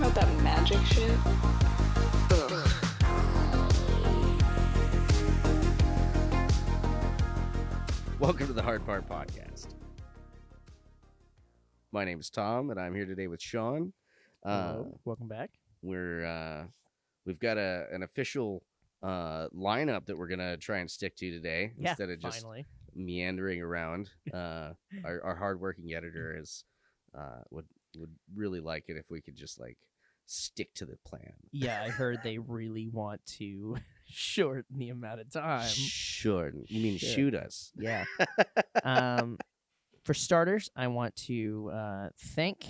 about that magic shit? Ugh. Welcome to the Hard Part Podcast. My name is Tom, and I'm here today with Sean. Hello. Welcome back. We've got an official lineup that we're gonna try and stick to today instead of just finally meandering around. Our hardworking editor would really like it if we could just like stick to the plan. Yeah, I heard they really want to shorten the amount of time. Shorten? You mean shoot us? Yeah. For starters, I want to thank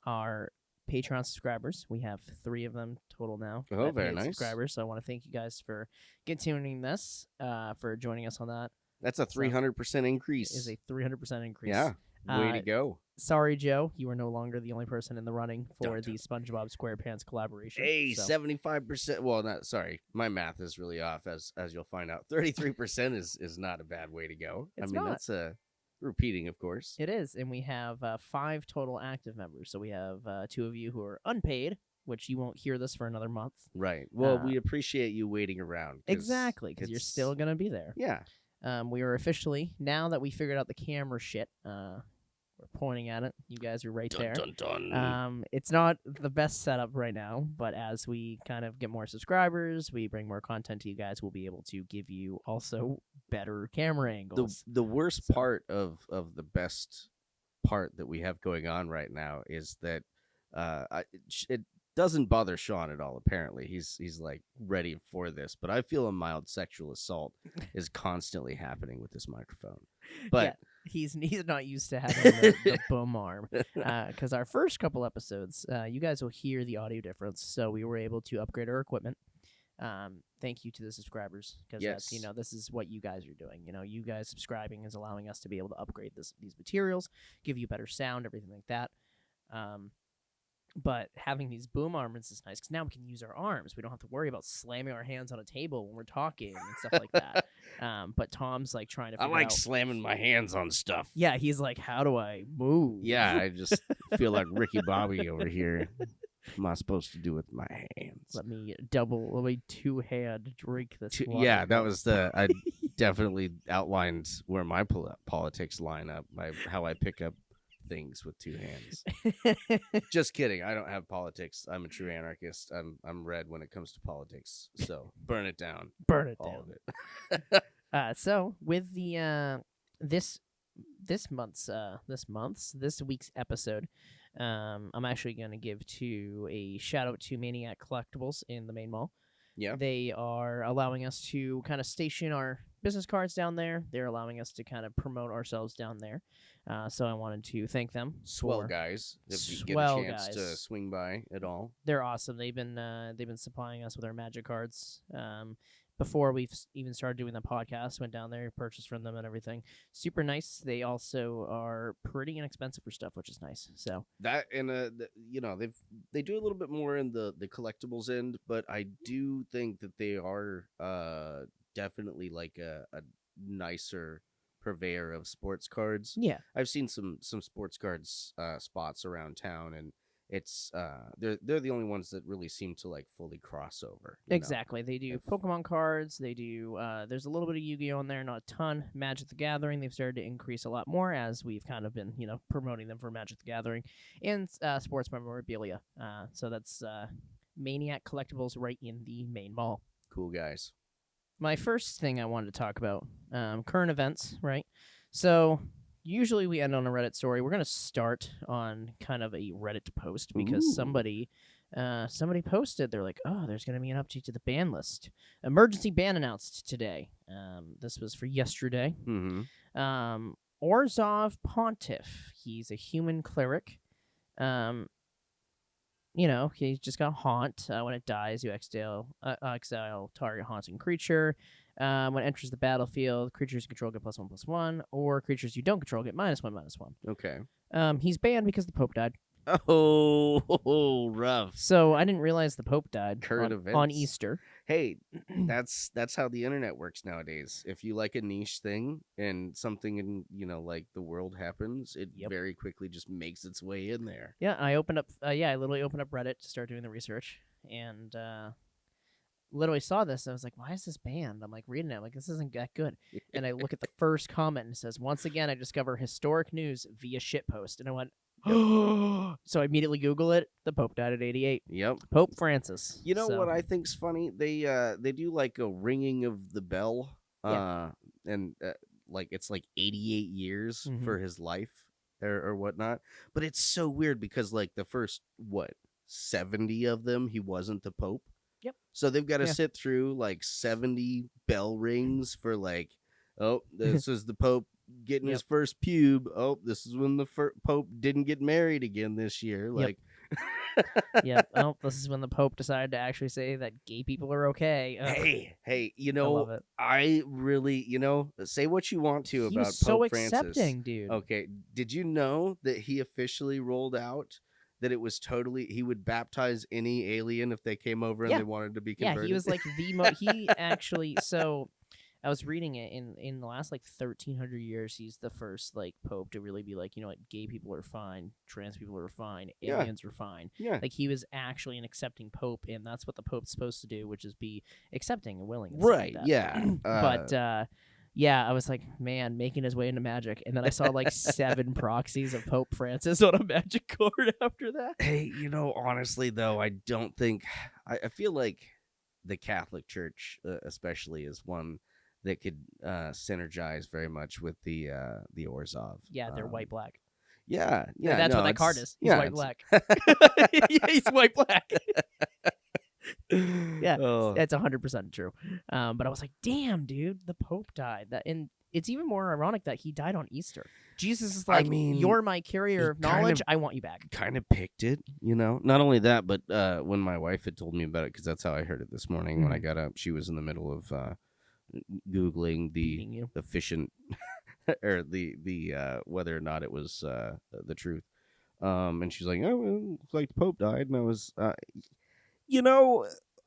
our Patreon subscribers. We have 3 of them total now. Oh, very nice. Subscribers. So I want to thank you guys for continuing this, for joining us on that. That's a 300% increase. Is a 300% increase. Yeah. Way to go. Sorry, Joe. You are no longer the only person in the running for Don't. the SpongeBob SquarePants collaboration. Hey, so. 75%. Well, not sorry. My math is really off, as you'll find out. 33% is not a bad way to go. It's I mean, not. that's repeating, of course. It is, and we have 5 total active members. So we have 2 of you who are unpaid, which you won't hear this for another month. Right. Well, we appreciate you waiting around. Exactly, because you're still going to be there. Yeah. We are officially, now that we figured out the camera shit, we're pointing at it. You guys are right there. Dun, dun. It's not the best setup right now, but as we kind of get more subscribers, we bring more content to you guys, we'll be able to give you also better camera angles. The worst part of the best part that we have going on right now is that it doesn't bother Sean at all. Apparently, he's like ready for this, but I feel a mild sexual assault is constantly happening with this microphone. But yeah, he's not used to having the boom arm, because our first couple episodes, you guys will hear the audio difference. So we were able to upgrade our equipment. Thank you to the subscribers, because yes. this is what you guys are doing. You guys subscribing is allowing us to be able to upgrade these materials, give you better sound, everything like that. But having these boom arms is nice because now we can use our arms. We don't have to worry about slamming our hands on a table when we're talking and stuff like that. But Tom's like trying to figure out, slamming my hands on stuff. Yeah, he's like, how do I move? Yeah, I just feel like Ricky Bobby over here. What am I supposed to do with my hands? Let me two-hand drink this water. Yeah, that was I definitely outlined where my politics line up by how I pick up things with 2 hands. Just kidding. I don't have politics. I'm a true anarchist. I'm red when it comes to politics. So burn it down. Burn it all down. of it. So with the this week's episode, I'm actually going to give a shout out to Maniac Collectibles in the main mall. Yeah. They are allowing us to kind of station our business cards down there. They're allowing us to kind of promote ourselves down there. So I wanted to thank them. Swell guys. If you get a chance to swing by at all. They're awesome. They've been supplying us with our magic cards. Before we've even started doing the podcast, went down there, purchased from them and everything. Super nice. They also are pretty inexpensive for stuff, which is nice. So that and they do a little bit more in the collectibles end, but I do think that they are definitely like a nicer purveyor of sports cards. Yeah, I've seen some sports cards spots around town, and it's they're the only ones that really seem to like fully cross over. Exactly. They do Pokemon cards. They do. There's a little bit of Yu-Gi-Oh in there, not a ton. Magic the Gathering. They've started to increase a lot more as we've kind of been promoting them for Magic the Gathering and sports memorabilia. So that's Maniac Collectibles right in the main mall. Cool guys. My first thing I wanted to talk about, current events, right? So usually we end on a Reddit story. We're going to start on kind of a Reddit post because somebody posted, they're like, oh, there's going to be an update to the ban list. Emergency ban announced today. This was for yesterday. Mm-hmm. Orzhov Pontiff. He's a human cleric. He's just got Haunt. When it dies, you exile target haunting creature. When it enters the battlefield, creatures you control get +1/+1, or creatures you don't control get -1/-1. Okay. He's banned because the Pope died. Oh, rough. So I didn't realize the Pope died Current on events. Easter. hey, that's how the internet works nowadays. If you like a niche thing and something in like the world happens, it Yep. very quickly just makes its way in there. Yeah, I opened up. I literally opened up Reddit to start doing the research, and literally saw this. I was like, "Why is this banned?" I'm like reading it. I'm like, this isn't that good. And I look at the first comment and it says, "Once again, I discover historic news via shitpost." And I went, "Oh!" So I immediately Google it. The Pope died at 88. Yep. Pope Francis. You know So, what I think's funny? They do like a ringing of the bell, and like it's like 88 years Mhm. for his life or whatnot. But it's so weird because like the first 70 of them, he wasn't the Pope. Yep. So they've got to Yeah. sit through like 70 bell rings for like, oh, this is the Pope getting his first pube. Oh, this is when the Pope didn't get married again this year. Like. yeah. Oh, this is when the Pope decided to actually say that gay people are okay. Ugh, Hey, I love it. I really, say what you want to He about was so Pope Francis. accepting, dude. Okay, did you know that he officially rolled out that it was he would baptize any alien if they came over and Yeah. they wanted to be Yeah, converted? he was like he actually. So I was reading it in the last like 1300 years. He's the first like Pope to really be like, you know what, gay people are fine, trans people are fine, Yeah. aliens are fine. Yeah. Like he was actually an accepting Pope, and that's what the Pope's supposed to do, which is be accepting and willing. And stuff like Right, that. yeah. But yeah, I was like, man, making his way into Magic, and then I saw like 7 proxies of Pope Francis on a Magic card after that. Hey, honestly though, I don't think I feel like the Catholic Church especially is one that could synergize very much with the Orzhov. Yeah, they're white black. Yeah. That's no, what that card it's- is. He's yeah, white it's- black. Yeah, he's white black. Yeah, Oh. that's 100% true. But I was like, damn, dude, the Pope died. And it's even more ironic that he died on Easter. Jesus is like, you're my carrier of knowledge. I want you back. Kind of picked it, Not only that, but when my wife had told me about it, because that's how I heard it this morning when I got up, she was in the middle of Googling Beating you. the efficient or the whether or not it was the truth. And she's like, oh, well, looks like the Pope died. And I was,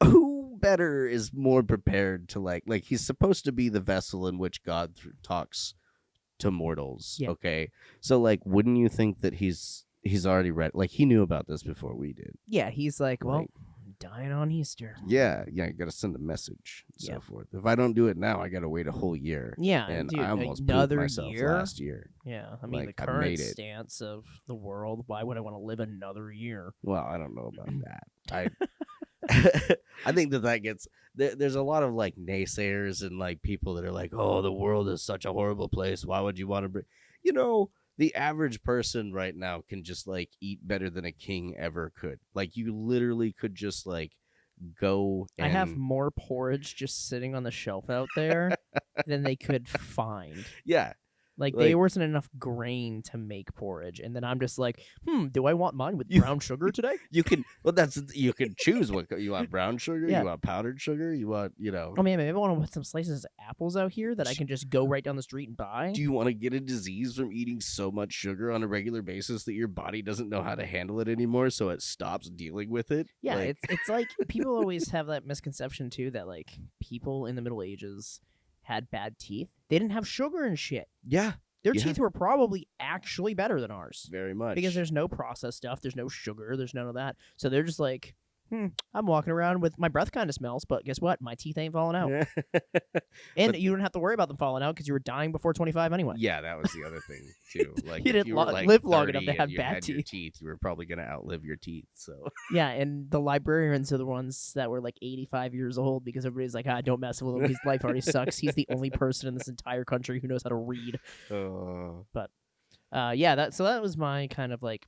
who better is more prepared to like he's supposed to be the vessel in which God talks to mortals. Yeah. Okay. So like, wouldn't you think that he's already read, like he knew about this before we did. Yeah, he's like, well, Like- dying on Easter. Yeah. You got to send a message and Yeah. so forth. If I don't do it now, I got to wait a whole year. Yeah, And dude, I almost another pooped myself year? last year. Yeah, I mean, Like, the I current made it. stance of the world, why would I want to live another year? Well, I don't know about that. I think that gets there's a lot of like naysayers and like people that are like, oh, the world is such a horrible place. Why would you want to bring? The average person right now can just like eat better than a king ever could. Like you literally could just like go. And... I have more porridge just sitting on the shelf out there than they could find. Yeah. Like, Like- there wasn't enough grain to make porridge, and then I'm just like, do I want mine with brown sugar today? You can. Well, you can choose what you want: brown sugar, Yeah. you want powdered sugar, you want Oh man, maybe I want to put some slices of apples out here that I can just go right down the street and buy. Do you want to get a disease from eating so much sugar on a regular basis that your body doesn't know how to handle it anymore, so it stops dealing with it? Yeah, Like, it's like people always have that misconception too that like people in the Middle Ages had bad teeth. They didn't have sugar and shit. yeah, Their Yeah. teeth were probably actually better than ours very much. because there's no processed stuff, there's no sugar, there's none of that. So they're just like, I'm walking around with my breath kind of smells, but guess what? My teeth ain't falling out. And But- you don't have to worry about them falling out because you were dying before 25 anyway. Yeah, that was the other thing too. Like You if didn't you were, like, live long enough 30 to and have you bad had your teeth. teeth, you were probably gonna outlive your teeth. So Yeah, and the librarians are the ones that were like 85 years old because everybody's like, don't mess with him. His life already sucks. He's the only person in this entire country who knows how to read. So that was my kind of like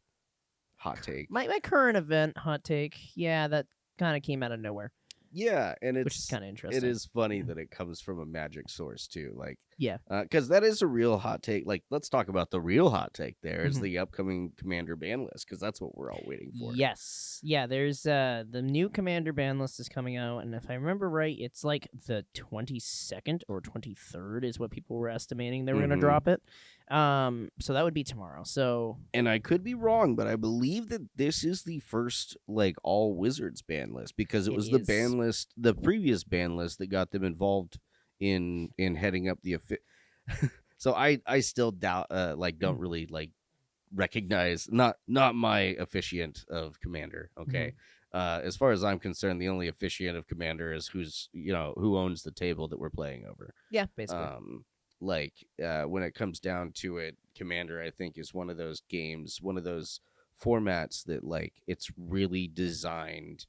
hot take. my current event hot take. Yeah, that kind of came out of nowhere, Yeah, and which is kind of interesting. it is funny that it comes from a magic source too. Like Yeah. because that is a real hot take. Like let's talk about the real hot take. There is Mhm. the upcoming Commander ban list because that's what we're all waiting for. Yes. Yeah, there's the new Commander ban list is coming out, and if I remember right, it's like the 22nd or 23rd is what people were estimating they were going Mhm. to drop it. So that would be tomorrow. So And I could be wrong, but I believe that this is the first like all Wizards ban list because it It was the is. ban list, the previous ban list that got them involved in heading up the so I still doubt don't really like recognize not my officiant of Commander. Okay. As far as I'm concerned, the only officiant of Commander is who owns the table that we're playing over. Yeah, basically. When it comes down to it, Commander, I think, is one of those games, one of those formats that like it's really designed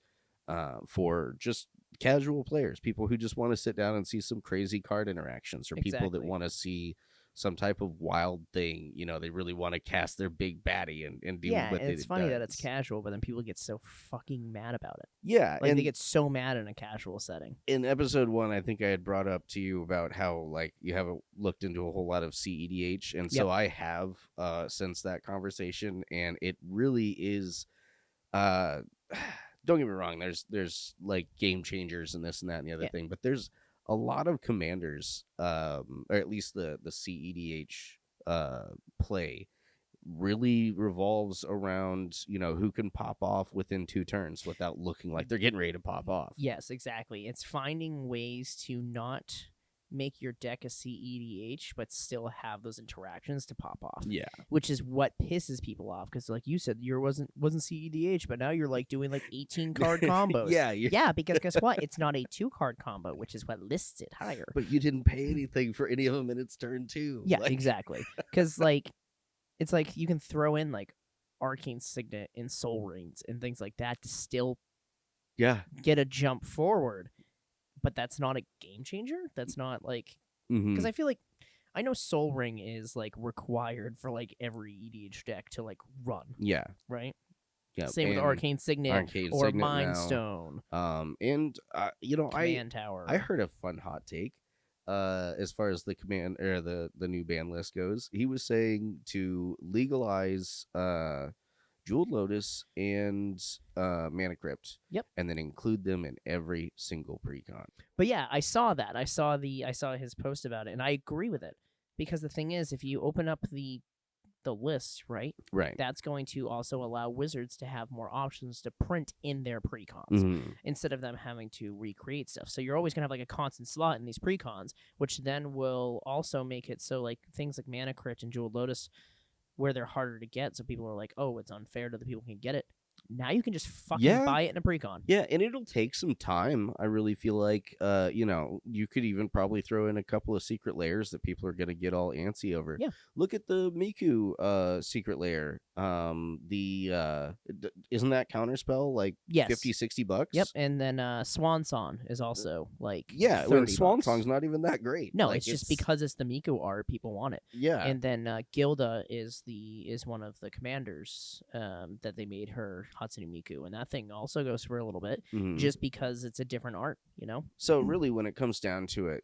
for just casual players, people who just want to sit down and see some crazy card interactions, or people that Exactly. want to see some type of wild thing. They really want to cast their big baddie and do what it's it funny does. that it's casual, but then people get so fucking mad about it. Yeah, Like and they get so mad in a casual setting. in episode 1, I think I had brought up to you about how like you haven't looked into a whole lot of CEDH, and so I have since that conversation, and it really is. Don't get me wrong. There's like game changers and this and that and the other thing, but there's a lot of commanders, or at least the CEDH play really revolves around who can pop off within 2 turns without looking like they're getting ready to pop off. Yes, exactly. It's finding ways to not make your deck a CEDH, but still have those interactions to pop off. Yeah, which is what pisses people off, because like you said, you wasn't CEDH, but now you're like doing like 18 card combos. Yeah, because guess what? It's not a 2-card combo, which is what lists it higher. But you didn't pay anything for any of them in its turn 2. Yeah, exactly. Because like it's like you can throw in like Arcane Signet and Soul Rings and things like that to still get a jump forward, but that's not a game changer. That's not like, because I feel like I know Soul Ring is like required for like every EDH deck to like run. Yeah. Right. Yeah. Same with Arcane Signet or Mind Stone. And Command Tower. I heard a fun hot take. As far as the command or the new ban list goes, he was saying to legalize Jeweled Lotus and Mana Crypt. Yep. And then include them in every single precon. But yeah, I saw that. I saw his post about it, and I agree with it. Because the thing is, if you open up the list, right? That's going to also allow Wizards to have more options to print in their precons instead of them having to recreate stuff. So you're always going to have like a constant slot in these precons, which then will also make it so like things like Mana Crypt and Jeweled Lotus, where they're harder to get, so people are like, oh, it's unfair to the people who can get it. Now you can just fucking buy it in a precon. Yeah, and it'll take some time. I really feel like, you could even probably throw in a couple of secret layers that people are going to get all antsy over. Yeah. Look at the Miku secret layer. Isn't that counterspell like $50-$60? Yep, and then Swan Song is also like Swan Song's not even that great. No, it's just because it's the Miku art, people want it. Yeah. And then Gilda is one of the commanders that they made her Hatsune Miku, and that thing also goes for a little bit just because it's a different art, So really, when it comes down to it,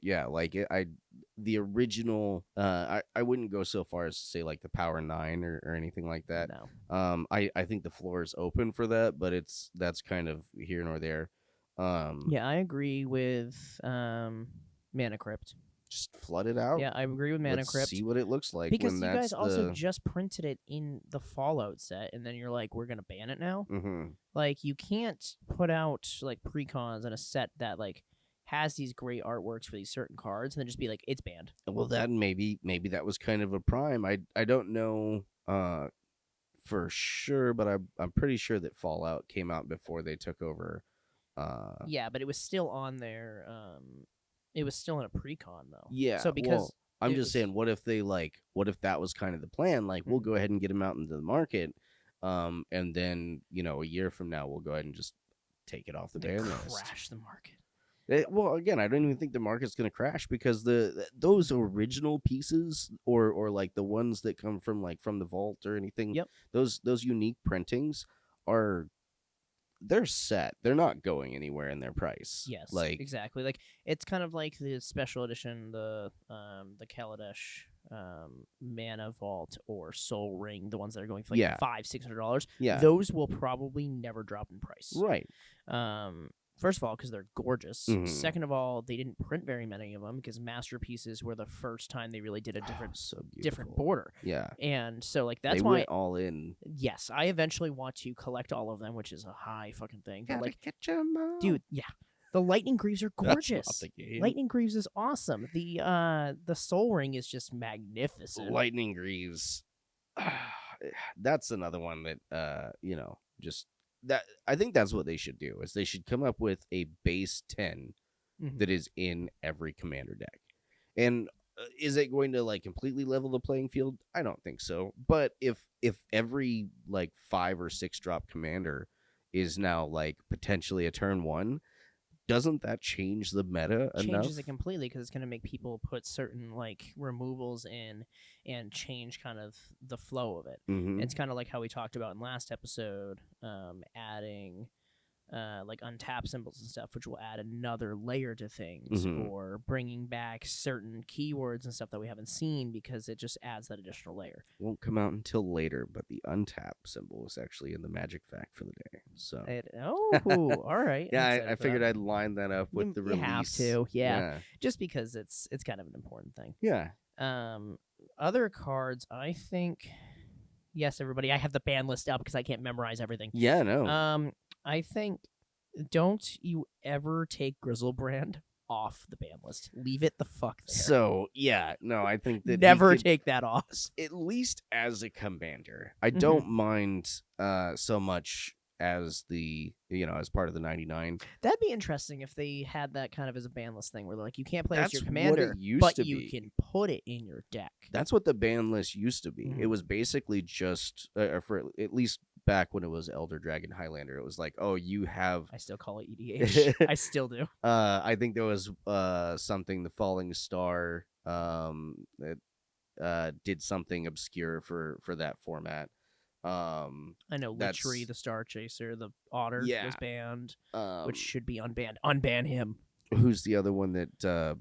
the original, I wouldn't go so far as to say like the Power 9 or anything like that. No. I think the floor is open for that, but that's kind of here nor there. Yeah, I agree with Mana Crypt. Just flood it out. Yeah, I agree with Mana Crypt. See what it looks like. Because when you that's guys also just printed it in the Fallout set, and then you're like, we're gonna ban it now. Like, you can't put out like precons in a set that like has these great artworks for these certain cards, and then just be like, it's banned. Well, that maybe that was kind of a prime. I don't know for sure, but I'm pretty sure that Fallout came out before they took over. Yeah, but it was still on there. It was still in a precon though. Yeah. So because I'm just saying, what if that was kind of the plan? Like, we'll go ahead and get them out into the market, and then a year from now we'll go ahead and just take it off the ban list. Crash the market. Well, again, I don't even think the market's going to crash because those original pieces or like the ones that come from the vault or anything. Yep. Those unique printings they're set. They're not going anywhere in their price. Yes, exactly. Like, it's kind of like the special edition, the Kaladesh Mana Vault or Soul Ring, the ones that are going for like $500-$600. Yeah, those will probably never drop in price. Right. First of all, because they're gorgeous. Second of all, they didn't print very many of them because Masterpieces were the first time they really did a different border. Yeah. And so, like, that's they why went all in. Yes, I eventually want to collect all of them, which is a high fucking thing. But, Gotta like, catch 'em all. dude, yeah. The Lightning Greaves are That's not gorgeous. the game. Lightning Greaves is awesome. The Soul Ring is just magnificent. Lightning Greaves. That's another one that just that I think that's what they should do is they should come up with a base 10 Mhm. that is in every commander deck. And is it going to like completely level the playing field? I don't think so. But if every like 5 or 6 drop commander is now like potentially a turn 1, doesn't that change the meta enough? Changes it completely because it's going to make people put certain like removals in and change kind of the flow of it. Mhm. It's kind of like how we talked about in last episode, adding like untap symbols and stuff, which will add another layer to things, Mhm. or bringing back certain keywords and stuff that we haven't seen because it just adds that additional layer. Won't come out until later, but the untap symbol is actually in the magic fact for the day. So All right. yeah, I'm excited I for figured that. I'd line that up with the You release. have to, yeah. Just because it's kind of an important thing. Yeah. Other cards, I think. Yes, everybody, I have the ban list up because I can't memorize everything. Yeah, no. I think don't you ever take Grizzlebrand off the ban list. Leave it the fuck there. So yeah, no, I think that Never we could, take that off. at least as a commander. I Mhm. don't mind so much as the as part of the 99. That'd be interesting if they had that kind of as a ban list thing where they're like, you can't play as That's your what commander, it used but to you be. can put it in your deck. That's what the ban list used to be. It Mhm. was basically just for at least back when it was Elder Dragon Highlander, it was like, oh, you have I still call it EDH. I still do. I think there was something, the Falling Star that did something obscure for that format. I know Lichery, the Star Chaser, the Otter Yeah. was banned, Um, which should be unbanned. Unban him. who's the other one that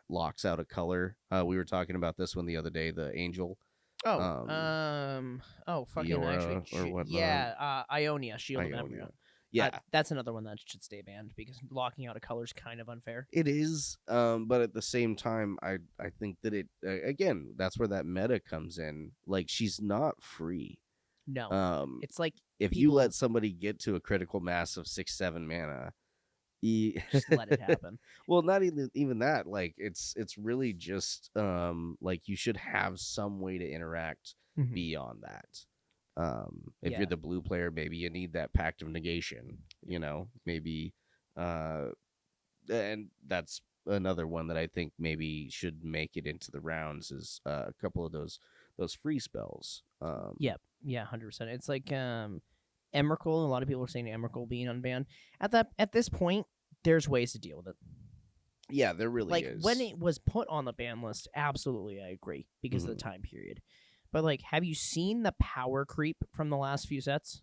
locks out a color? We were talking about this one the other day, the Angel. Fucking Iora actually, or whatnot. yeah, Ionia, Shield of Ionia. Embryo. Yeah, That's another one that should stay banned because locking out a color is kind of unfair. it is. But at the same time, I think that it again, that's where that meta comes in. Like, she's not free. No, it's like If you people- let somebody get to a critical mass of 6-7 mana, just let it happen. well, not even that. Like, it's really just like you should have some way to interact Mhm. beyond that. If Yeah. you're the blue player, maybe you need that Pact of Negation. Maybe, and that's another one that I think maybe should make it into the rounds is a couple of those free spells. Yeah, 100%. It's like Emrakul. A lot of people are saying Emrakul being unbanned. At this point, there's ways to deal with it. Yeah, there really Like is. when it was put on the ban list, absolutely, I agree because of the time period. But like, have you seen the power creep from the last few sets?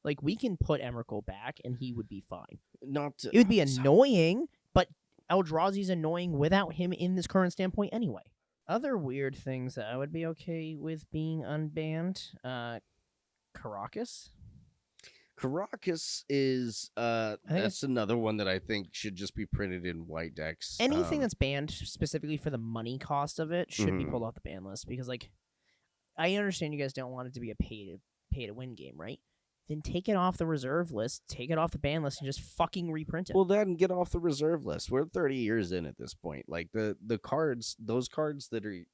Like, we can put Emrakul back and he would be fine. Not It would be annoying, but Eldrazi's annoying without him in this current standpoint anyway. Other weird things that I would be okay with being unbanned, Caracas. Caracas is think that's another one that I think should just be printed in white decks. Anything that's banned specifically for the money cost of it should be Mhm. pulled off the ban list because, like, I understand you guys don't want it to be a pay to win game, right? Then take it off the reserve list, take it off the ban list, and just fucking reprint it. well, then get off the reserve list. We're 30 years in at this point. Like the cards, those cards that are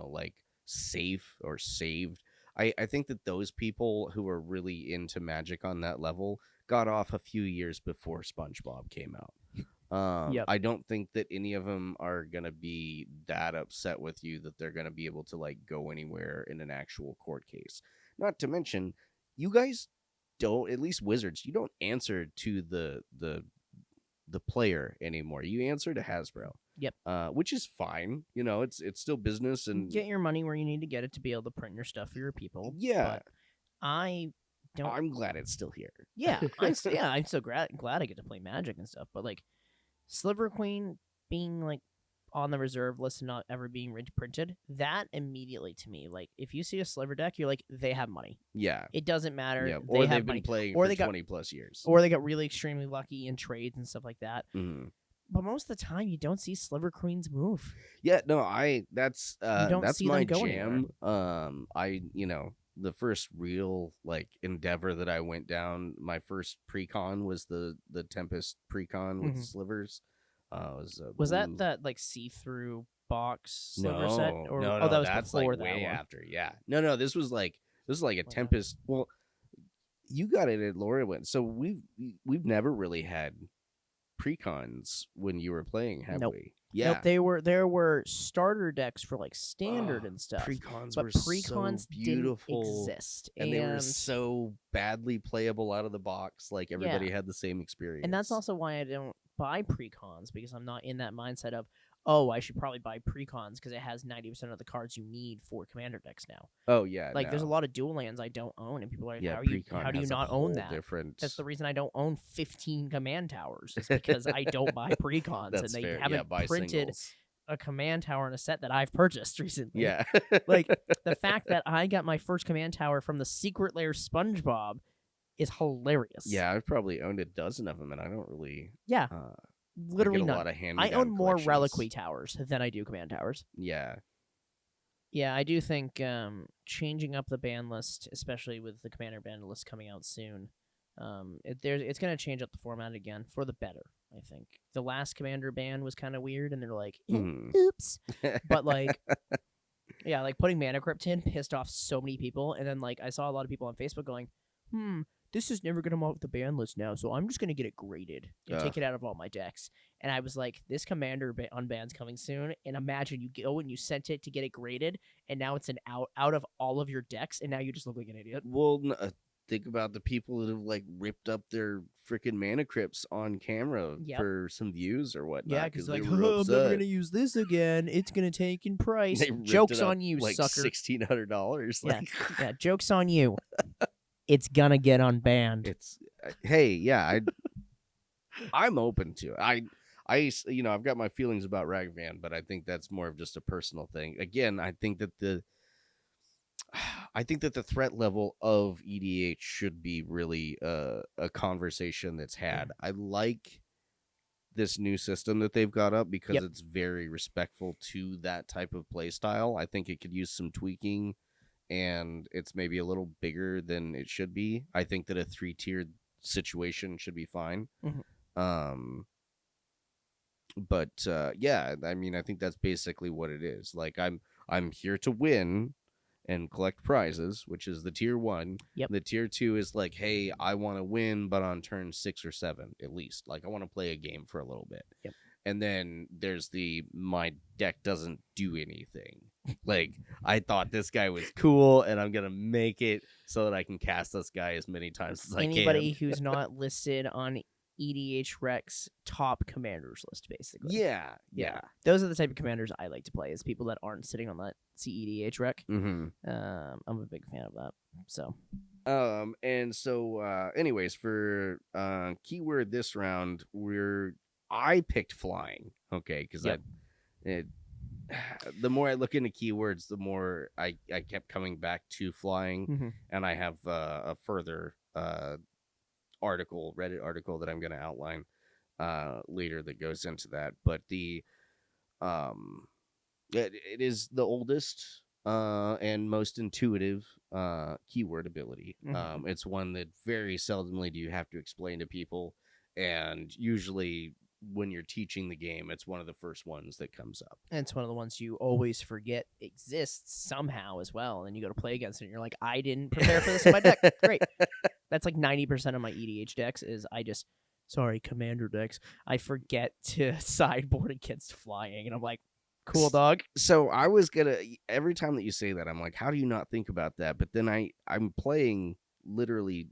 like safe or saved. I think that those people who are really into Magic on that level got off a few years before SpongeBob came out. Yep. I don't think that any of them are gonna be that upset with you that they're gonna be able to like go anywhere in an actual court case. Not to mention, you guys don't, at least Wizards, you don't answer to the player anymore. You answer to Hasbro. Yep. Which is fine. It's still business and Get your money where you need to get it to be able to print your stuff for your people. yeah. But I don't. I'm glad it's still here. Yeah, I'm so glad I get to play Magic and stuff. But like, Sliver Queen being like on the reserve list and not ever being reprinted, that immediately to me, like, if you see a Sliver deck, you're like, they have money. Yeah. It doesn't matter. Yeah. They Or have they've money. been playing Or for they got- 20 plus years. Or they got really extremely lucky in trades and stuff like that. Mhm. But most of the time, you don't see Sliver Queens move. Yeah, no, that's don't that's see my them go jam. I first real like endeavor that I went down. My first precon was the Tempest precon with the slivers. Was blue. that like see-through box sliver set? No, Or no, oh, that was that's before like that way one. after. Yeah, no, this was like a Okay. Tempest. Well, you got it at Lorewyn, so we've never really had precons when you were playing, have Nope. we? Yeah, Nope, there were starter decks for like standard and stuff. Precons but were precons so beautiful, didn't exist, and they were so badly playable out of the box. Like everybody had the same experience, and that's also why I don't buy precons, because I'm not in that mindset of, oh, I should probably buy precons because it has 90% of the cards you need for commander decks now. Oh yeah, like there's a lot of dual lands I don't own, and people are like, how do you has not a own whole that? Different... That's the reason I don't own 15 command towers. It's because I don't buy precons, and they fair. haven't printed singles. a command tower in a set that I've purchased recently. Yeah, like the fact that I got my first command tower from the Secret Lair SpongeBob is hilarious. Yeah, I've probably owned a dozen of them, and I don't really. Yeah. Literally I get a none. lot of I own more reliquary towers than I do command towers. Yeah. Yeah, I do think changing up the ban list, especially with the commander ban list coming out soon, it's going to change up the format again for the better, I think. The last commander ban was kind of weird, and they're like, oops. But like, yeah, like putting Mana Crypt in pissed off so many people, and then like I saw a lot of people on Facebook going, this is never going to come off the ban list now, so I'm just going to get it graded and take it out of all my decks. And I was like, this commander unban's coming soon, and imagine you go and you sent it to get it graded, and now it's an out of all of your decks, and now you just look like an idiot. Well, think about the people that have like ripped up their freaking Mana Crypts on camera for some views or whatnot. Yeah, because like, I'm never going to use this again. It's going to take in price. Joke's on you, like sucker. $1,600. Yeah, yeah, joke's on you. It's gonna get unbanned. It's I'm open to it. I've got my feelings about Ragavan, but I think that's more of just a personal thing. Again, I think that the threat level of EDH should be really a conversation that's had. I like this new system that they've got up because it's very respectful to that type of play style. I think it could use some tweaking, and it's maybe a little bigger than it should be. I think that a 3-tiered situation should be fine. But I mean, I think that's basically what it is. Like I'm here to win and collect prizes, which is the tier 1. The tier 2 is like, hey, I want to win, but on turn 6 or 7 at least. Like I want to play a game for a little bit. And then there's my deck doesn't do anything. Like, I thought this guy was cool, and I'm going to make it so that I can cast this guy as many times as I can. Anybody who's not listed on EDH Rec's top commanders list, basically. Yeah. Those are the type of commanders I like to play, is people that aren't sitting on that CEDH Rec. Mm-hmm. I'm a big fan of that. So. And so, anyways, for keyword this round, I picked flying, okay, because the more I look into keywords, the more I kept coming back to flying, and I have a further Reddit article that I'm going to outline later that goes into that. But it is the oldest and most intuitive keyword ability. It's one that very seldomly do you have to explain to people, and usually when you're teaching the game, it's one of the first ones that comes up. And it's one of the ones you always forget exists somehow as well. And you go to play against it, and you're like, I didn't prepare for this in my deck. Great. That's like 90% of my EDH decks is commander decks. I forget to sideboard against flying, and I'm like, cool, dog. So I was every time that you say that, I'm like, how do you not think about that? But then I'm playing literally,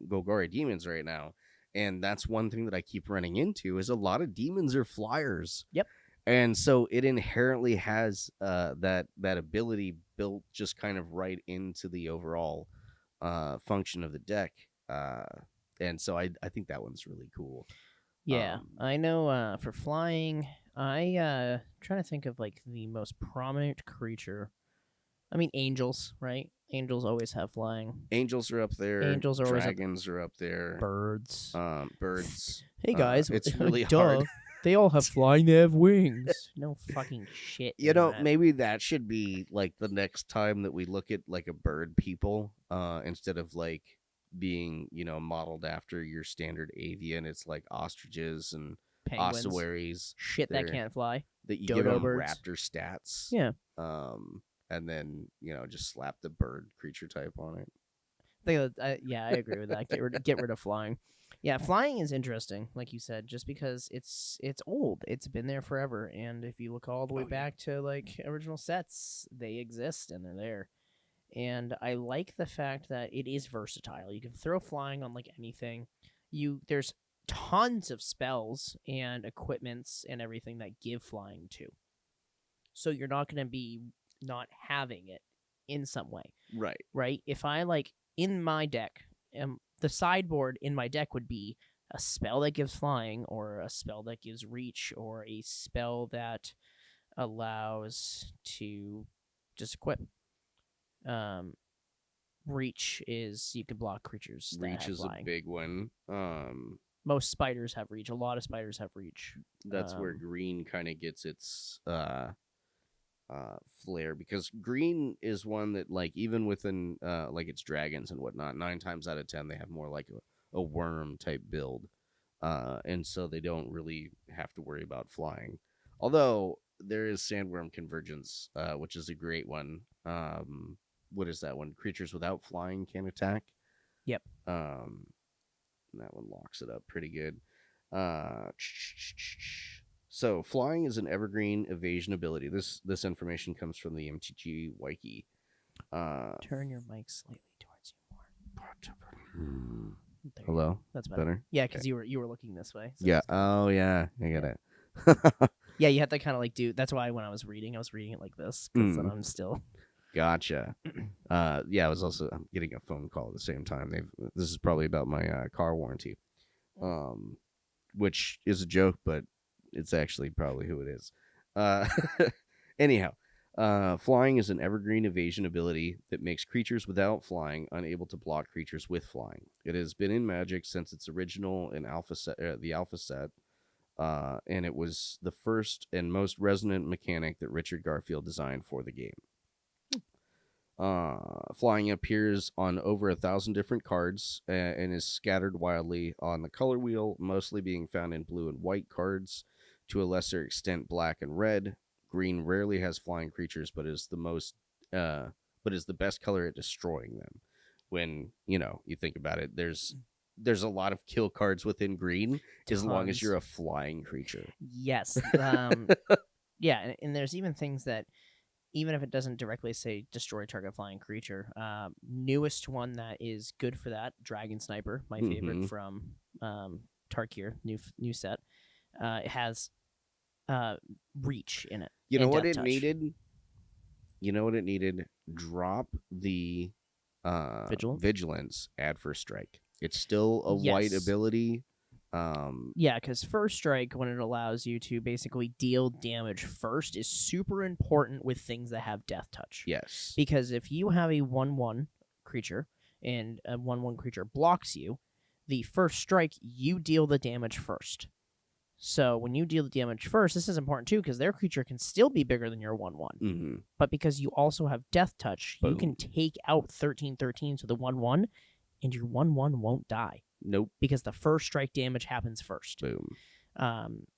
Golgari Demons right now. And that's one thing that I keep running into is a lot of demons are flyers. Yep. And so it inherently has that ability built just kind of right into the overall function of the deck. And so I think that one's really cool. Yeah, I know for flying, trying to think of like the most prominent creature. I mean, angels, right? Angels always have flying. Angels are up there. Angels are dragons are up there. Birds. Birds. Hey guys, it's really hard. They all have flying. They have wings. No fucking shit. Internet. Maybe that should be like the next time that we look at like a bird people, instead of like being, modeled after your standard avian. It's like ostriches and Penguins. ossuaries. Shit that can't fly. That you Dodo give them birds. raptor stats. Yeah. And then, just slap the bird creature type on it. I agree with that. Get rid of flying. Yeah, flying is interesting, like you said, just because it's old. It's been there forever, and if you look all the way back to like original sets, they exist and they're there. And I like the fact that it is versatile. You can throw flying on like anything. There's tons of spells and equipments and everything that give flying to. So you're not going to be not having it in some way. Right. Right? If I like in my deck, the sideboard in my deck would be a spell that gives flying, or a spell that gives reach, or a spell that allows to just equip. Reach is you can block creatures. Reach is flying. A big one. Most spiders have reach. A lot of spiders have reach. That's where green kind of gets its flair, because green is one that, like, even within like its dragons and whatnot, 9 times out of 10 they have more like a worm type build, and so they don't really have to worry about flying. Although there is Sandworm Convergence, which is a great one. What is that one? Creatures without flying can attack. Yep. That one locks it up pretty good. So, flying is an evergreen evasion ability. This information comes from the MTG Wiki. Turn your mic slightly towards you more. Hello? That's better. Better? Yeah, because you were looking this way. So Yeah. Oh, yeah. I get it. Yeah, you have to kind of like do. That's why when I was reading it like this, because then I'm still. Gotcha. Yeah, I'm getting a phone call at the same time. This is probably about my car warranty, which is a joke, but it's actually probably who it is. Anyhow, flying is an evergreen evasion ability that makes creatures without flying unable to block creatures with flying. It has been in Magic since its original in the alpha set, and it was the first and most resonant mechanic that Richard Garfield designed for the game. Flying appears on over 1,000 different cards and is scattered wildly on the color wheel, mostly being found in blue and white cards, to a lesser extent black and red. Green rarely has flying creatures, but is the best color at destroying them. When you think about it, there's a lot of kill cards within green, as long as you're a flying creature. Yes. Yeah, and there's even things that, even if it doesn't directly say destroy target flying creature, newest one that is good for that, Dragon Sniper, my favorite from Tarkir, new set. It has reach in it. You know what it needed? Drop the vigilance, add first strike. It's still a white ability. Yeah, because first strike, when it allows you to basically deal damage first, is super important with things that have death touch. Yes. Because if you have a 1/1 creature and a 1/1 creature blocks you, the first strike, you deal the damage first. So when you deal the damage first, this is important too, because their creature can still be bigger than your 1/1. Mm-hmm. But because you also have death touch, you can take out 13/13s with a 1/1, and your 1/1 won't die. Nope. Because the first strike damage happens first. Boom.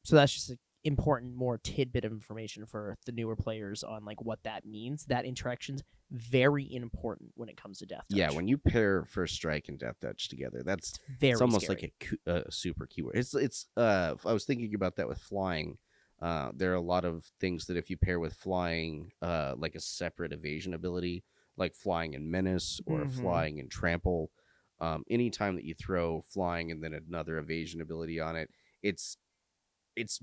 So that's just an important, more tidbit of information for the newer players on like what that means. That interaction's very important when it comes to death touch. Yeah, when you pair first strike and death touch together, it's almost scary. Like a super keyword. It's I was thinking about that with flying. There are a lot of things that if you pair with flying, like a separate evasion ability, like flying and menace or flying and trample. Anytime that you throw flying and then another evasion ability on it, it's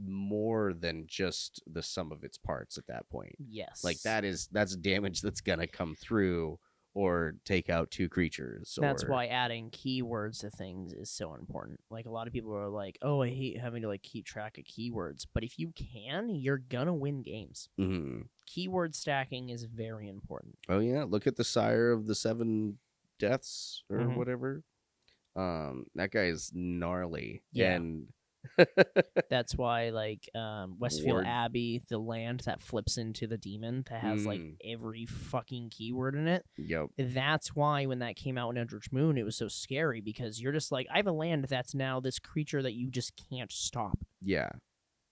more than just the sum of its parts at that point. Yes. Like that's damage that's gonna come through or take out 2 creatures. That's why adding keywords to things is so important. Like a lot of people are like, "Oh, I hate having to like keep track of keywords," but if you can, you're gonna win games. Mm-hmm. Keyword stacking is very important. Oh yeah, look at the Sire of the 7 Deaths or whatever. That guy is gnarly. Yeah. And That's why, like, Westfield Ward. Abbey, the land that flips into the demon that has like every fucking keyword in it. Yep. That's why when that came out in Eldritch Moon, it was so scary because you're just like, I have a land that's now this creature that you just can't stop. Yeah.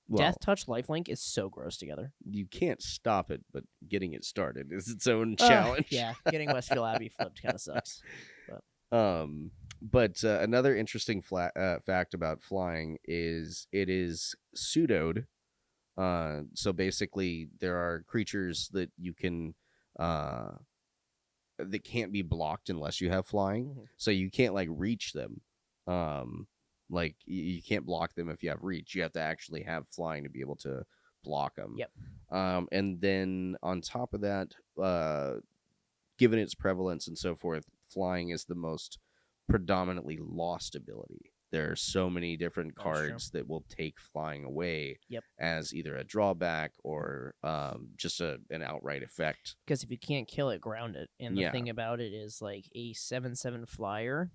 Well, Death Touch Lifelink is so gross together. you can't stop it, but getting it started is its own challenge. Yeah, getting Westfield Abbey flipped kind of sucks. But another interesting fact about flying is it is pseudoed. So basically, there are creatures that you can that can't be blocked unless you have flying. Mm-hmm. So you can't like reach them. Like you can't block them if you have reach. You have to actually have flying to be able to block them. Yep. And then on top of that, given its prevalence and so forth, flying is the most predominantly lost ability. There are so many different cards that will take flying away as either a drawback or just an outright effect. Because if you can't kill it, ground it. And the thing about it is, like, a 7/7 flyer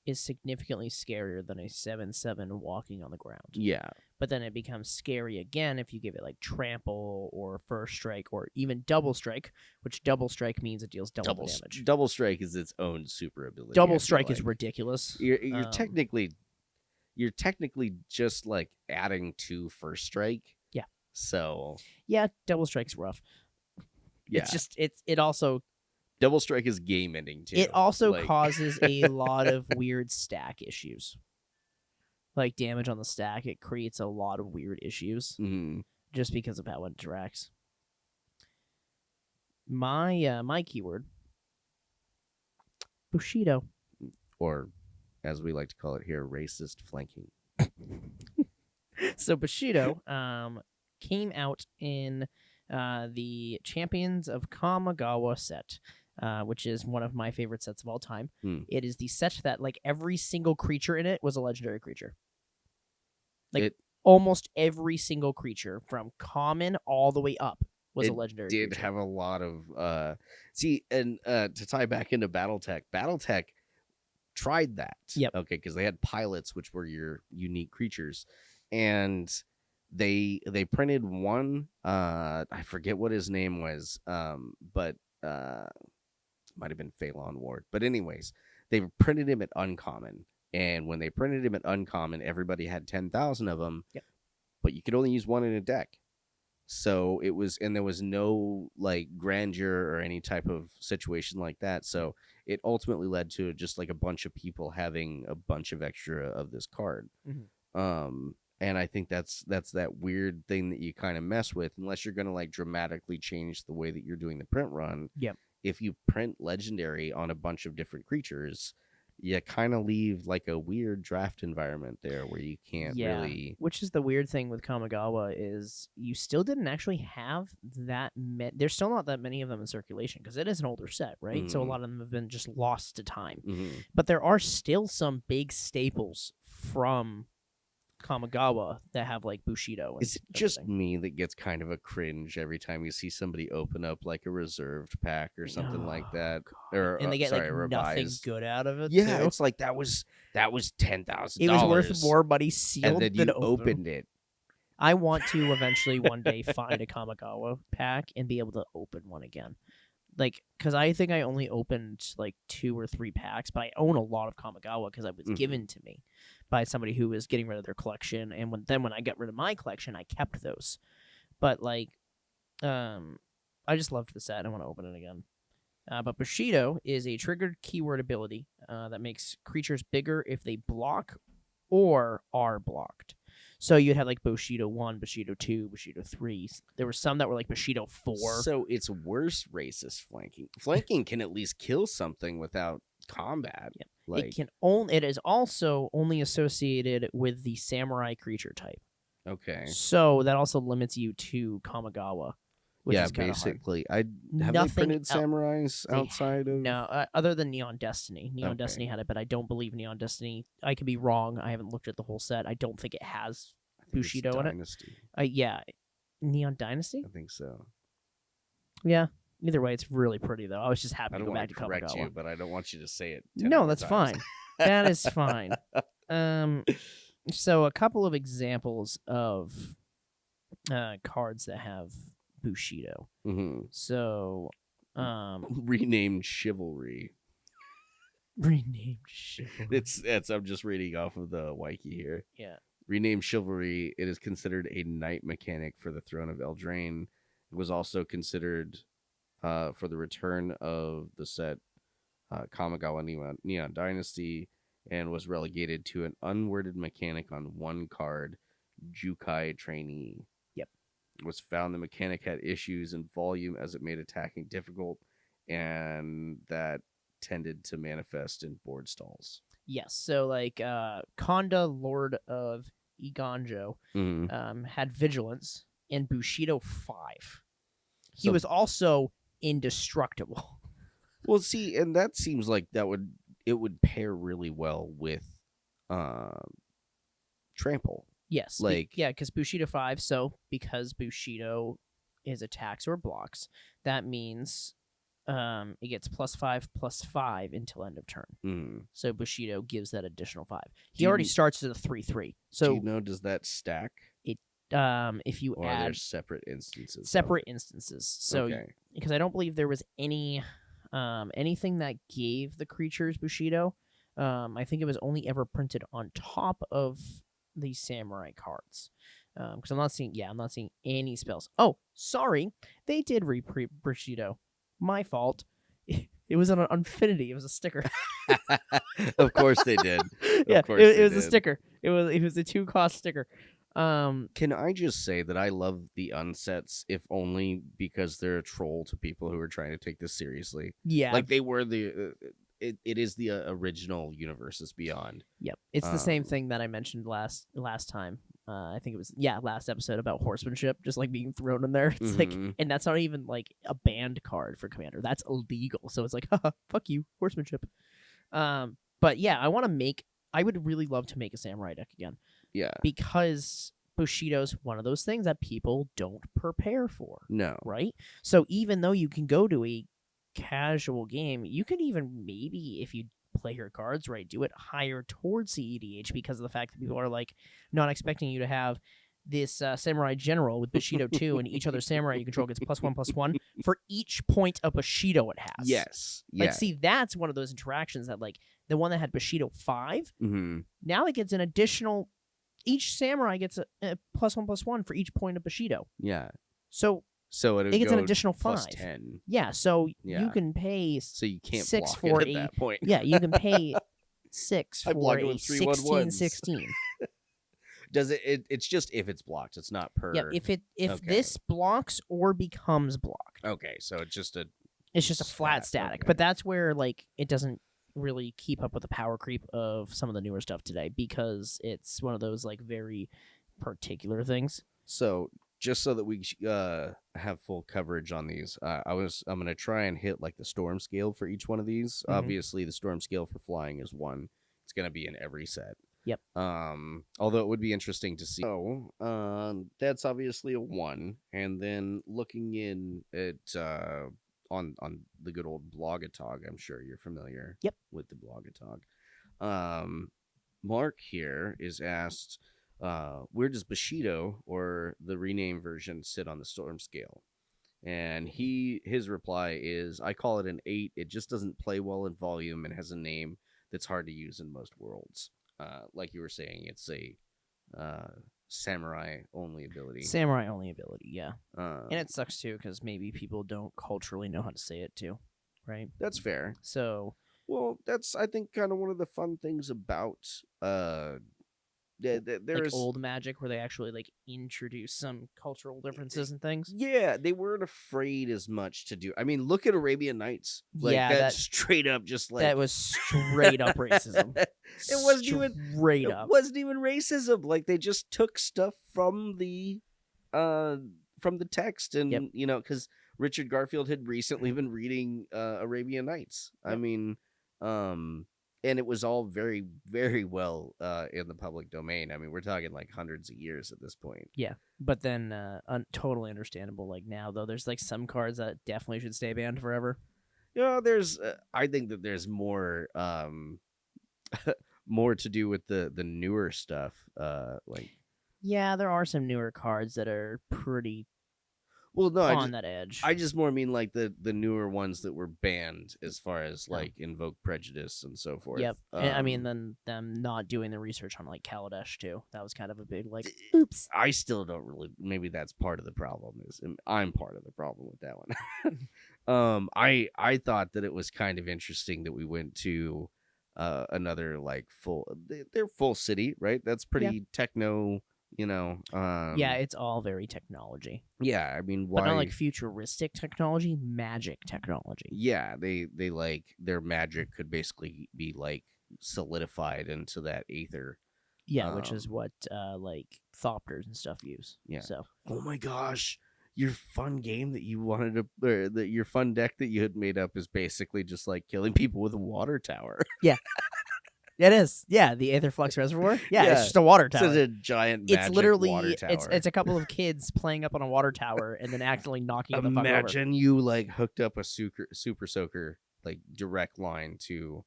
is significantly scarier than a 7/7 walking on the ground. Yeah. But then it becomes scary again if you give it like trample or first strike or even double strike, which double strike means it deals double damage. Double strike is its own super ability. Double strike is ridiculous. You're technically just like adding 2 first strike. Yeah. So yeah, double strike's rough. Yeah. It's just it also double strike is game ending too. It also causes a lot of weird stack issues. Like damage on the stack, it creates a lot of weird issues just because of how it interacts. My keyword, Bushido, or as we like to call it here, racist flanking. So Bushido came out in the Champions of Kamigawa set. Which is one of my favorite sets of all time. It is the set that, like, every single creature in it was a legendary creature. Like, almost every single creature, from common all the way up, was a legendary creature. It did have a lot of... See, and to tie back into Battletech tried that. Yep. Okay, because they had pilots, which were your unique creatures. And they printed one... I forget what his name was, but... might have been Phelan Ward. But anyways, they printed him at uncommon. And when they printed him at uncommon, everybody had 10,000 of them. Yep. But you could only use one in a deck. So it was, and there was no like grandeur or any type of situation like that. So it ultimately led to just like a bunch of people having a bunch of extra of this card. And I think that's that weird thing that you kind of mess with unless you're going to like dramatically change the way that you're doing the print run. Yep. If you print legendary on a bunch of different creatures, you kind of leave like a weird draft environment there where you can't really... Which is the weird thing with Kamigawa is you still didn't actually have that there's still not that many of them in circulation because it is an older set, right? So a lot of them have been just lost to time. But there are still some big staples from Kamigawa that have like Bushido. Is it just me that gets kind of a cringe every time you see somebody open up like a reserved pack or something like that? Or and they get like revised. nothing good out of it. Yeah, too. It's like that was $10,000. It was worth more money sealed and then than you opened it. I want to eventually one day find a Kamigawa pack and be able to open one again. Like, because I think I only opened like 2 or 3 packs, but I own a lot of Kamigawa because it was given to me by somebody who was getting rid of their collection. And when I got rid of my collection, I kept those. But like, I just loved the set. I want to open it again. But Bushido is a triggered keyword ability that makes creatures bigger if they block or are blocked. So you'd have like Bushido 1, Bushido 2, Bushido 3. There were some that were like Bushido 4. So it's worse racist flanking. Flanking can at least kill something without combat. Yeah. Like... It is also only associated with the samurai creature type. Okay. So that also limits you to Kamigawa. Which is basically. Have they printed samurais outside of... No, other than Neon Destiny. Neon Destiny had it, but I don't believe Neon Destiny... I could be wrong. I haven't looked at the whole set. I don't think it has Bushido in it. Yeah. Neon Dynasty? I think so. Yeah. Either way, it's really pretty, though. I was just happy to go back to Kamigawa. I don't want to correct you, but I don't want you to say it. No, that's fine. That is fine. So a couple of examples of cards that have Bushido. Mm-hmm. So, Renamed Chivalry. renamed Chivalry. It's I'm just reading off of the wiki here. Yeah. Renamed Chivalry, it is considered a knight mechanic for the Throne of Eldraine. It was also considered for the return of the set Kamigawa Neon Dynasty, and was relegated to an unworded mechanic on one card, Jukai Trainee. Yep. It was found the mechanic had issues in volume as it made attacking difficult, and that tended to manifest in board stalls. Yes. So like Konda, Lord of Iganjo, Mm-hmm. had Vigilance and Bushido 5. He So- was also indestructible. Well, see, and that seems like it would pair really well with Trample. Yes. Like- yeah, because Bushido 5. So because Bushido is attacks or blocks, that means it gets +5/+5 until end of turn. Mm. So Bushido gives that additional 5. Do He you- already starts at a 3/3. Do So you know, does that stack, if you or are there add separate instances? of separate it? instances, so Okay. because I don't believe there was anything that gave the creatures Bushido. I think it was only ever printed on top of the samurai cards. Because I'm not seeing any spells. Oh, sorry, they did reprint Bushido. My fault. It was an Infinity. It was a sticker. Of course they did. Yeah, course it they was a did. sticker. It was a 2-cost sticker. Can I just say that I love the unsets, if only because they're a troll to people who are trying to take this seriously. Yeah, Like they were it is the original Universes Beyond. yep. It's the same um, thing that I mentioned last time. I think it was last episode about horsemanship, just like being thrown in there. It's like, Mhm. and that's not even like a banned card for Commander. That's illegal. So it's like, haha, fuck you, horsemanship. But yeah, I would really love to make a samurai deck again Yeah. because Bushido's one of those things that people don't prepare for. No. Right? So even though you can go to a casual game, you can even maybe, if you play your cards right, do it higher towards the EDH because of the fact that people are like not expecting you to have this samurai general with Bushido 2 and each other samurai you control gets +1/+1 for each point of Bushido it has. Yes. Like, Yeah. see, that's one of those interactions that, like, the one that had Bushido 5, Mm-hmm. now it gets an additional. Each samurai gets a +1/+1 for each point of Bushido. Yeah. So So it it gets an go additional plus 5. 10. Yeah, so Yeah. you can pay. So you can't 6 block for it at a- that point. Yeah, you can pay 6 I for block it a with 3/11s. 16/16. Does it? It's just if it's blocked. It's not per. Yeah, if Okay. this blocks or becomes blocked, Okay, so it's just a. it's just a flat Stat, static. okay. But that's where like it doesn't really keep up with the power creep of some of the newer stuff today because it's one of those like very particular things. So just so that we have full coverage on these, I'm gonna try and hit like the storm scale for each one of these. Mhm. Obviously, the storm scale for flying is 1. It's gonna be in every set. Yep. Although it would be interesting to see. So, that's obviously a 1, and then looking in at on the good old Blogatog, I'm sure you're familiar. Yep. With the Blogatog. Mark here is asked, where does Bushido or the renamed version sit on the storm scale? And his reply is, I call it an 8. It just doesn't play well in volume and has a name that's hard to use in most worlds. Like you were saying, it's a samurai only ability. Samurai only ability, yeah. And And it sucks too because maybe people don't culturally know how to say it too, right? that's fair. So Well, that's I think kind of one of the fun things about there like is old Magic where they actually like introduce some cultural differences and things. Yeah, they weren't afraid as much to do. I mean, look at Arabian Nights. Like Yeah, that's that- straight up just like That was straight up racism. It wasn't even straight it up. wasn't even racism. Like they just took stuff from the text, and Yep. you know, because Richard Garfield had recently been reading Arabian Nights. I Yep. mean, and it was all very, very well in the public domain. I mean, we're talking like hundreds of years at this point. But then totally understandable. Like now though, there's like some cards that definitely should stay banned forever. Yeah, there's. I think that there's more more to do with the newer stuff. Like, Yeah, there are some newer cards that are pretty well, no, on that edge. I just more mean like the newer ones that were banned as far as like Invoke Prejudice and so forth. Yep. And I mean, then them not doing the research on like Kaladesh too. That was kind of a big like. Oops. I still don't really. Maybe that's part of the problem. I'm part of the problem with that one. I thought that it was kind of interesting that we went to another like they're full city, right? That's pretty techno. Yeah, it's all very technology. Yeah, I mean, why? But not like futuristic technology, magic technology. Yeah, they like their magic could basically be like solidified into that aether. Yeah, which is what like Thopters and stuff use. Yeah. So. Oh my gosh, your fun game that you wanted to, or your fun deck that you had made up is basically just like killing people with a water tower. Yeah. It is. Yeah, the Aetherflux Reservoir. Yeah, it's just a water tower. It's a giant magic it's literally water tower. It's a couple of kids playing up on a water tower and then accidentally knocking the fuck over. Imagine you like hooked up a super soaker like direct line to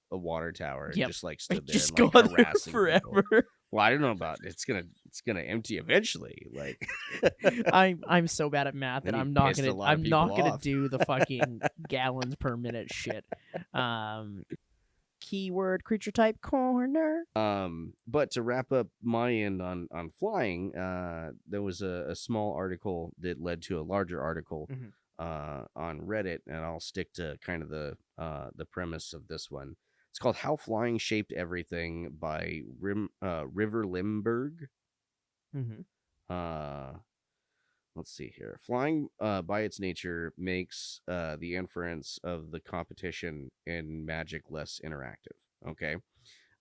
a water tower and just like stood there just and, like, go on there harassing forever. people. Well, I don't know about it. It's gonna empty eventually. Like I'm so bad at math that Then I'm you not pissed a gonna lot of I'm not people gonna off. do the fucking gallons per minute shit. Keyword creature type corner. But to wrap up my end on flying, there was a small article that led to a larger article on Reddit, and I'll stick to kind of the premise of this one. It's called "How Flying Shaped Everything" by River Limburg. Let's see here. Flying, by its nature, makes the inference of the competition in Magic less interactive. Okay.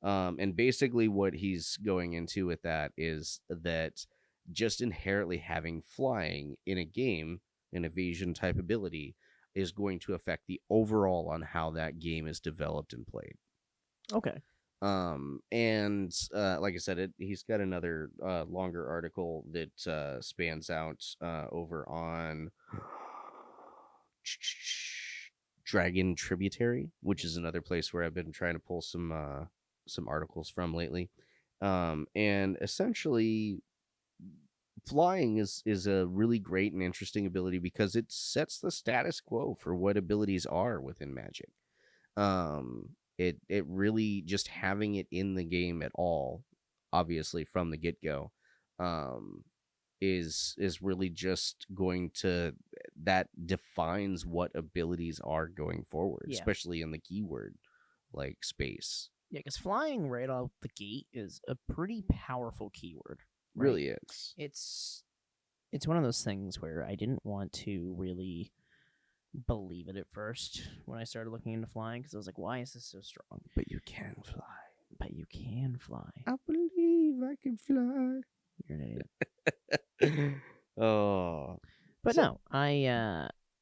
And basically what he's going into with that is that just inherently having flying in a game, an evasion type ability, is going to affect the overall on how that game is developed and played. Okay. And like I said, he's got another longer article that spans out over on Dragon Tributary, which is another place where I've been trying to pull some articles from lately. And essentially, flying is a really great and interesting ability because it sets the status quo for what abilities are within Magic. It really, just having it in the game at all, obviously from the get-go, is really just going to, that defines what abilities are going forward, especially in the keyword like space. Yeah, because flying right out the gate is a pretty powerful keyword. Right? Really is. It's one of those things where I didn't want to really believe it at first when I started looking into flying, because I was like, why is this so strong? But you can fly. I believe I can fly. You're an idiot. Oh. But no,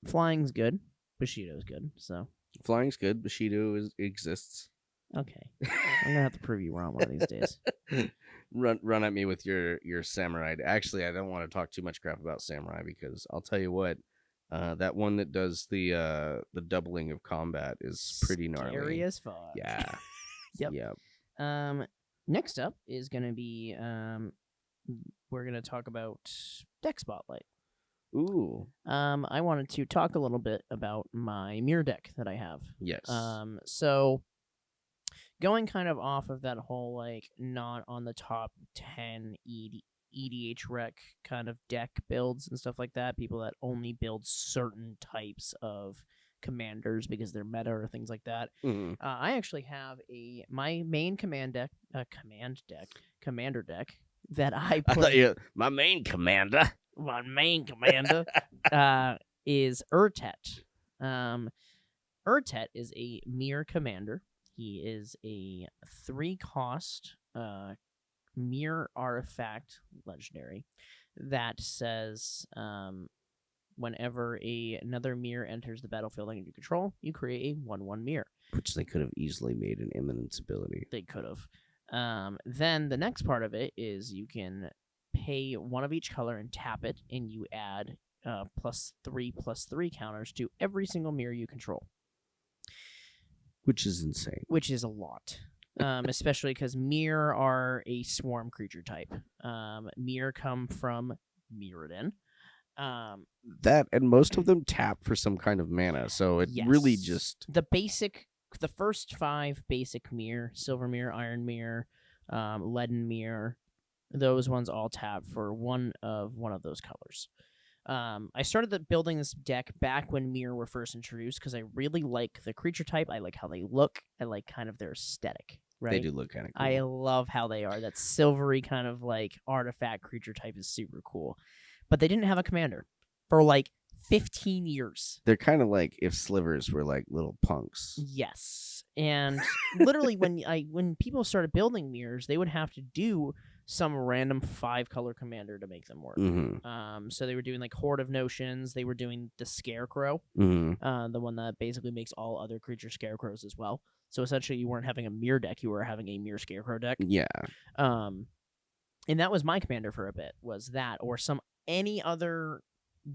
flying's good. Bushido's good, so. Flying's good. Bushido exists. Okay. I'm gonna have to prove you wrong one of these days. Run at me with your samurai. Actually, I don't want to talk too much crap about samurai, because I'll tell you what, that one that does the doubling of combat is pretty gnarly. Scary as fuck. Yeah. Yep. Next up is gonna be we're gonna talk about deck spotlight. Ooh. I wanted to talk a little bit about my mirror deck that I have. Yes. So going kind of off of that whole like not on the top 10 EDH rec kind of deck builds and stuff like that, people that only build certain types of commanders because they're meta or things like that. Mm-hmm. I actually have my main commander deck that I put. My main commander is Urtet. Urtet is a mirror commander. He is a 3-cost mirror artifact legendary that says whenever another mirror enters the battlefield under your control, you create a 1/1 mirror. Which they could have easily made an eminence ability. They could have. Then the next part of it is you can pay one of each color and tap it, and you add +3/+3 counters to every single mirror you control. Which is insane. Which is a lot. especially because Mirror are a swarm creature type. Mirror come from Mirrodin. That and most of them tap for some kind of mana, so it really Yes. just the first 5 basic Mirror, Silver Mirror, Iron Mirror, Leaden Mirror, those ones all tap for one of those colors. I started building this deck back when Mirror were first introduced because I really like the creature type. I like how they look. I like kind of their aesthetic. Right? they do look kind of cool. I love how they are. That silvery kind of like artifact creature type is super cool. But they didn't have a commander for like 15 years. They're kind of like if slivers were like little punks. Yes. And literally when people started building mirrors, they would have to do some random 5-color commander to make them work. Mm-hmm. So they were doing like Horde of Notions. They were doing the Scarecrow, Mm-hmm. the one that basically makes all other creatures scarecrows as well. So essentially, you weren't having a mirror deck; you were having a mirror scarecrow deck. Yeah. And that was my commander for a bit. Was that or any other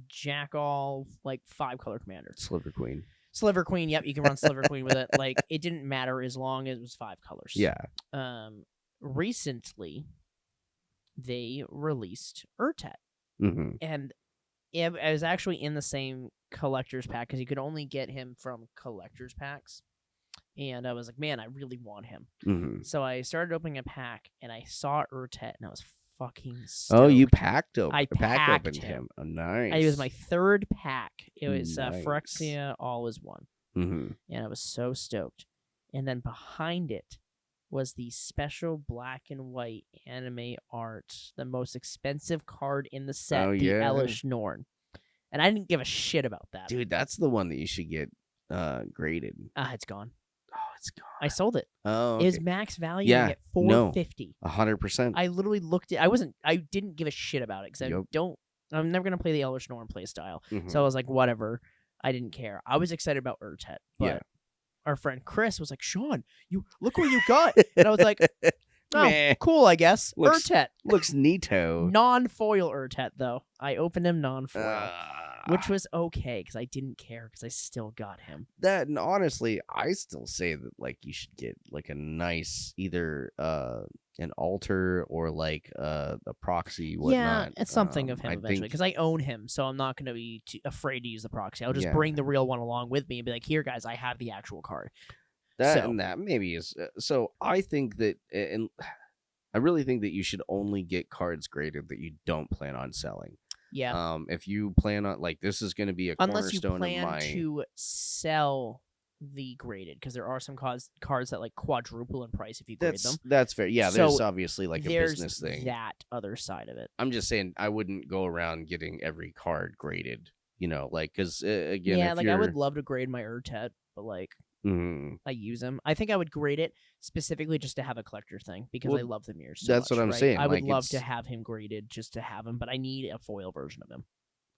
jack-all like 5-color commander? Sliver Queen. Sliver Queen. Yep, you can run Sliver Queen with it. Like it didn't matter as long as it was 5 colors. Yeah. Recently, they released Urtet. Mm-hmm. And I was actually in the same collector's pack because you could only get him from collector's packs. And I was like, man, I really want him. Mm-hmm. So I started opening a pack, and I saw Urtet, and I was fucking stoked. Oh, you packed open. I packed opened him. Oh, nice. It was my 3rd pack. It was Nice. Phyrexia All Is One. Mm-hmm. And I was so stoked. And then behind it was the special black and white anime art, the most expensive card in the set, the Elish Norn. And I didn't give a shit about that. Dude, that's the one that you should get graded. It's gone. Oh, it's gone. I sold it. Oh, okay. It was max value at $450. 100%. I literally looked at I didn't give a shit about it because I'm never gonna play the Elish Norn play style. Mm-hmm. So I was like, whatever. I didn't care. I was excited about Urtet, but our friend Chris was like, Sean, you look what you got. And I was like, oh, cool, I guess. Urtet. Looks neato. Non-foil Urtet, though. I opened him non-foil, which was okay because I didn't care because I still got him. That, and honestly, I still say that like you should get like a nice either an altar or like a proxy, whatnot. Yeah, it's something of him eventually because I own him, so I'm not going to be afraid to use the proxy. I'll just bring the real one along with me and be like, here, guys, I have the actual card. That maybe is so. I think that, and I really think that you should only get cards graded that you don't plan on selling. Yeah. If you plan on like this is going to be a unless you cornerstone plan of my to sell the graded, because there are some cards that like quadruple in price if you grade them. That's fair. Yeah, So there's obviously like a there's business thing. that other side of it. I'm just saying I wouldn't go around getting every card graded. You know, like because again, Yeah, if like you're... I would love to grade my Urtet, but like I use them. I think I would grade it specifically just to have a collector thing because I love the mirrors. So that's much, what I'm right? saying. I would like, love to have him graded just to have him, but I need a foil version of him.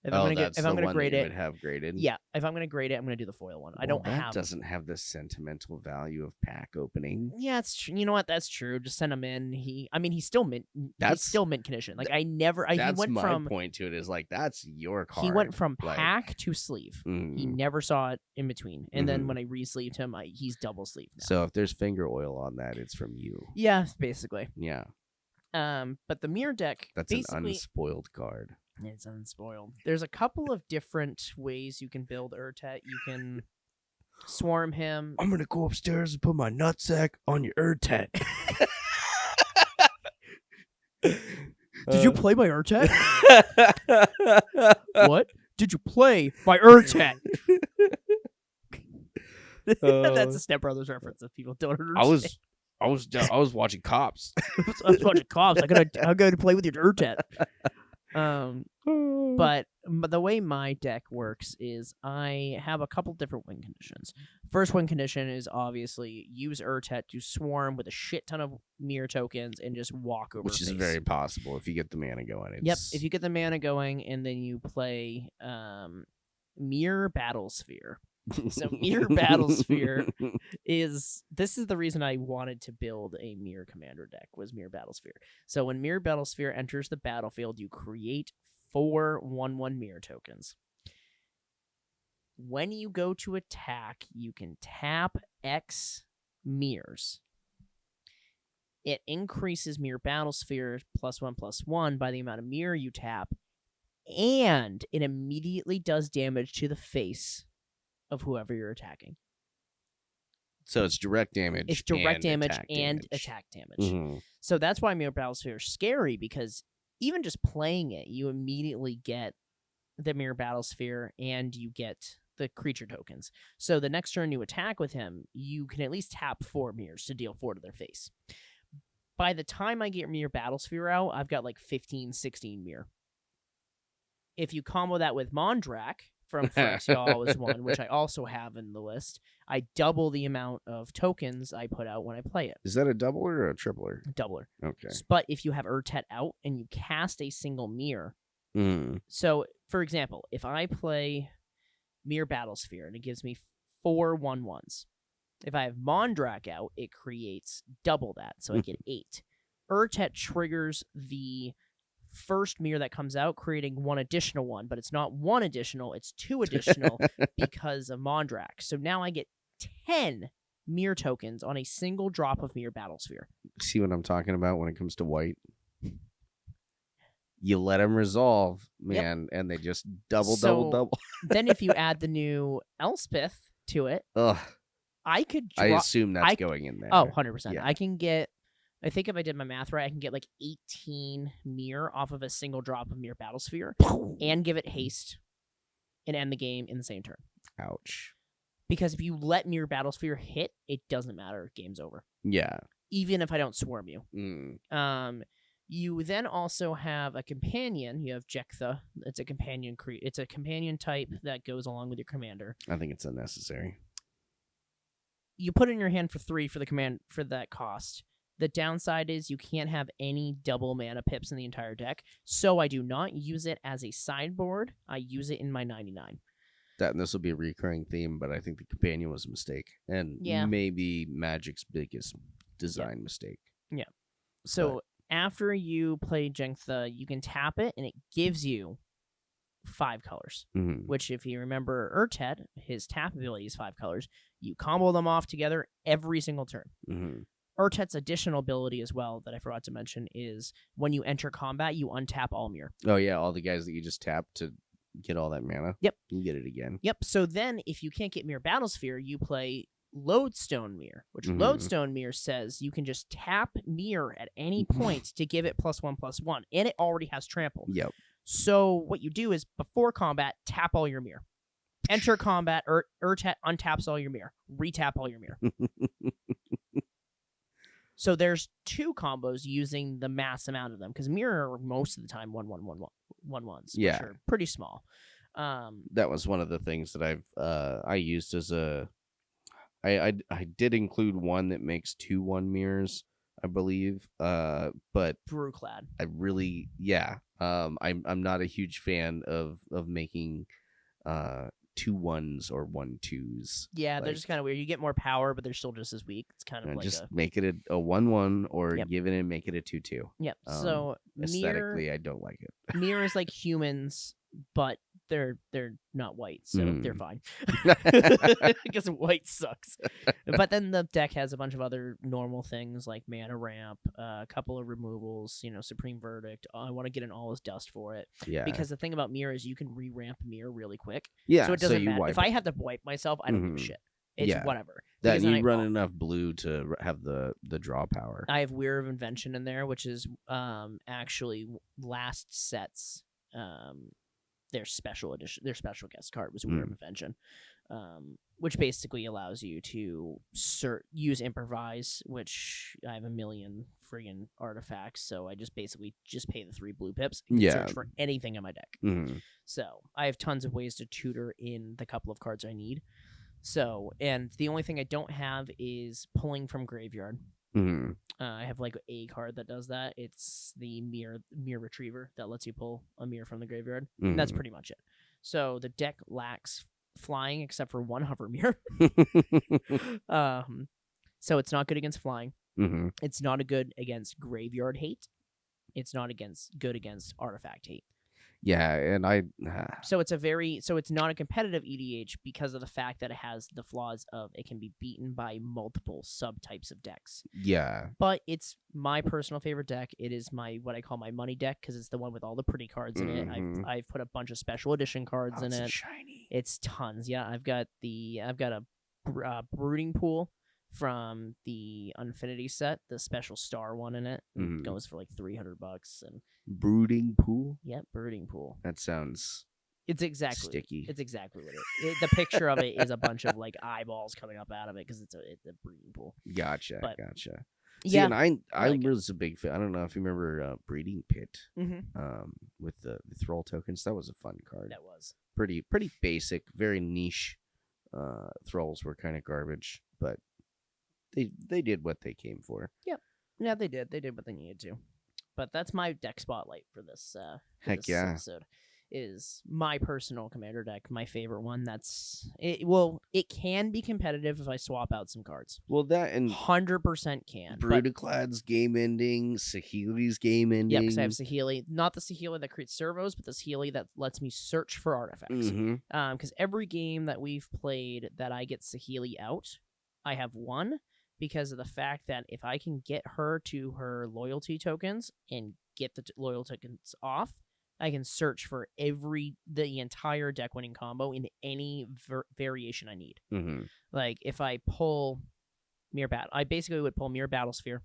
If I'm gonna grade it, would have graded. yeah. If I'm gonna grade it, I'm gonna do the foil one. I don't that have. Doesn't have the sentimental value of pack opening. Yeah, it's true. You know what? That's true. Just send him in. He's still mint. That's he's still mint condition. Like I never. That's he went my from point to it. Is like that's your card. he went from like, pack to sleeve. He never saw it in between. And then when I re-sleeved him, he's double sleeved now. So if there's finger oil on that, it's from you. Yeah, basically. Yeah. But the mirror deck that's an basically unspoiled card. It's unspoiled. There's a couple of different ways you can build Urtet. You can swarm him. I'm gonna go upstairs and put my nutsack on your Urtet. Did you play my Urtet? What? Did you play my Urtet? That's a Step Brothers reference if people don't understand. I was watching Cops. I was watching Cops. I'm gonna play with your Urtet. But the way my deck works is I have a couple different win conditions. First win condition is obviously use Urtet to swarm with a shit ton of mirror tokens and just walk over. Which is very possible if you get the mana going. Yep, if you get the mana going and then you play Mirror Battlesphere. So Mirror Battlesphere is the reason I wanted to build a Mirror Commander deck was Mirror Battlesphere. So when Mirror Battlesphere enters the battlefield, you create 4 1/1 mirror tokens. When you go to attack, you can tap X mirrors it increases mirror battle sphere +1/+1 by the amount of mirror you tap, and it immediately does damage to the face of whoever you're attacking. So it's direct damage. It's direct and damage and attack damage. Mhm. So that's why Mirror Battlesphere is scary, because even just playing it, you immediately get the Mirror Battlesphere and you get the creature tokens. So the next turn you attack with him, you can at least tap 4 mirrors to deal 4 to their face. By the time I get Mirror Battlesphere out, I've got like 15, 16 mirror. If you combo that with Mondrak from Proxi Always One, which I also have in the list, I double the amount of tokens I put out when I play it. Is that a doubler or a tripler? Doubler. Okay. But if you have Urtet out and you cast a single mirror, so for example, if I play Mirror Battlesphere and it gives me 4 1/1s, if I have Mondrak out, it creates double that, so I get 8. Urtet triggers the first mirror that comes out, creating 1 additional one, but it's not 1 additional, it's 2 additional because of Mondrak. So now I get 10 mirror tokens on a single drop of Mirror Battlesphere. See what I'm talking about when it comes to white? You let them resolve, man, and they just double. Then if you add the new Elspeth to it, Ugh. I could I assume that's going in there. Oh, 100%. Yeah. I can get, I think if I did my math right, I can get like 18 mirror off of a single drop of Mirror Battlesphere and give it haste and end the game in the same turn. Ouch. Because if you let Mirror Battlesphere hit, it doesn't matter. Game's over. Yeah. Even if I don't swarm you. You then also have a companion. You have Jektha. It's a companion it's a companion type that goes along with your commander. I think it's unnecessary. You put it in your hand for 3 for the command for that cost. The downside is you can't have any double mana pips in the entire deck, so I do not use it as a sideboard. I use it in my 99. That and this will be a recurring theme, but I think the companion was a mistake, and maybe Magic's biggest design mistake. Yeah. So after you play Jektha, you can tap it, and it gives you 5 colors. Which, if you remember Urtet, his tap ability is 5 colors. You combo them off together every single turn. Urtet's additional ability as well that I forgot to mention is when you enter combat, you untap all mirror. Oh yeah, all the guys that you just tap to get all that mana. Yep. You get it again. Yep. So then if you can't get Mirror Battlesphere, you play Lodestone Mirror, which Lodestone Mirror says you can just tap mirror at any point to give it +1/+1, and it already has trample. Yep. So what you do is before combat, tap all your mirror. Enter combat, Urtet untaps all your mirror. Retap all your mirror. So there's 2 combos using the mass amount of them, because mirror are most of the time 1/1/1/1s, which are pretty small. That was one of the things that I used as a. I did include one that makes 2/1 mirrors, I believe. But Brewclad. I really I'm not a huge fan of making 2/1s or 1/2s. Yeah, they're just kind of weird. You get more power, but they're still just as weak. It's kind of like just make it a 1/1 or give it and make it a 2/2. Yep. So aesthetically, I don't like it. Mirror is like humans, but they're not white, so they're fine. Because white sucks. But then the deck has a bunch of other normal things like mana ramp, a couple of removals, Supreme Verdict. I want to get an All Is Dust for it. Yeah. Because the thing about mirror is you can re-ramp mirror really quick. Yeah. So it doesn't matter. If I have to wipe myself, I don't give a shit. It's whatever. That you run enough blue to have the draw power. I have Weir of Invention in there, which is actually last set's their special edition, their special guest card was Weir of Invention, which basically allows you to use Improvise, which I have a million friggin' artifacts, so I just basically pay the 3 blue pips and search for anything in my deck. So I have tons of ways to tutor in the couple of cards I need. So, and the only thing I don't have is pulling from graveyard. I have like a card that does that. It's the mirror retriever that lets you pull a mirror from the graveyard. And that's pretty much it. So the deck lacks flying except for 1 hover mirror. So it's not good against flying. It's not good against graveyard hate. It's not good against artifact hate. Yeah, and I So it's not a competitive EDH because of the fact that it has the flaws of it can be beaten by multiple subtypes of decks. yeah. But it's my personal favorite deck. It is what I call my money deck because it's the one with all the pretty cards in it. Mhm. I've put a bunch of special edition cards Oh, in it's it. shiny. It's tons. Yeah, I've got a brooding pool from the Infinity set, the special star one in it. It Mhm. goes for like $300 and Brooding pool? yeah, brooding pool. That sounds It's exactly sticky. It's exactly what the picture of it is a bunch of like eyeballs coming up out of it because it's a breeding pool. Gotcha, But, gotcha. Yeah, See, and I like it. was a big fan. I don't know if you remember Breeding Pit Mm-hmm. with the thrall tokens. That was a fun card. That was. Pretty basic, very niche. Thralls were kind of garbage, but they did what they came for. Yeah, they did. They did what they needed to. But that's my deck spotlight for this. Heck yeah. Episode is my personal commander deck, my favorite one. That's it. Well, it can be competitive if I swap out some cards. Well, that and 100% can. But Brutaclad's game ending, Saheeli's game ending. yeah, because I have Saheeli, not the Saheeli that creates servos, but the Saheeli that lets me search for artifacts. Mm-hmm. Because every game that we've played that I get Saheeli out, I have won because of the fact that if I can get her to her loyalty tokens and get the loyalty tokens off, I can search for the entire deck winning combo in any variation I need. Mm-hmm. Like if I pull Mirror Battle, I basically would pull Mirror Battlesphere.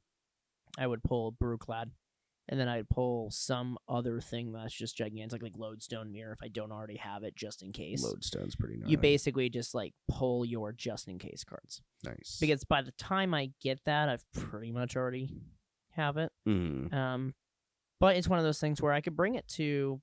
I would pull Brewclad, and then I'd pull some other thing that's just gigantic, like Lodestone Mirror if I don't already have it, just in case. Lodestone's pretty nice. You basically just like pull your just in case cards. Nice. Because by the time I get that, I've pretty much already have it. Mm-hmm. But it's one of those things where I could bring it to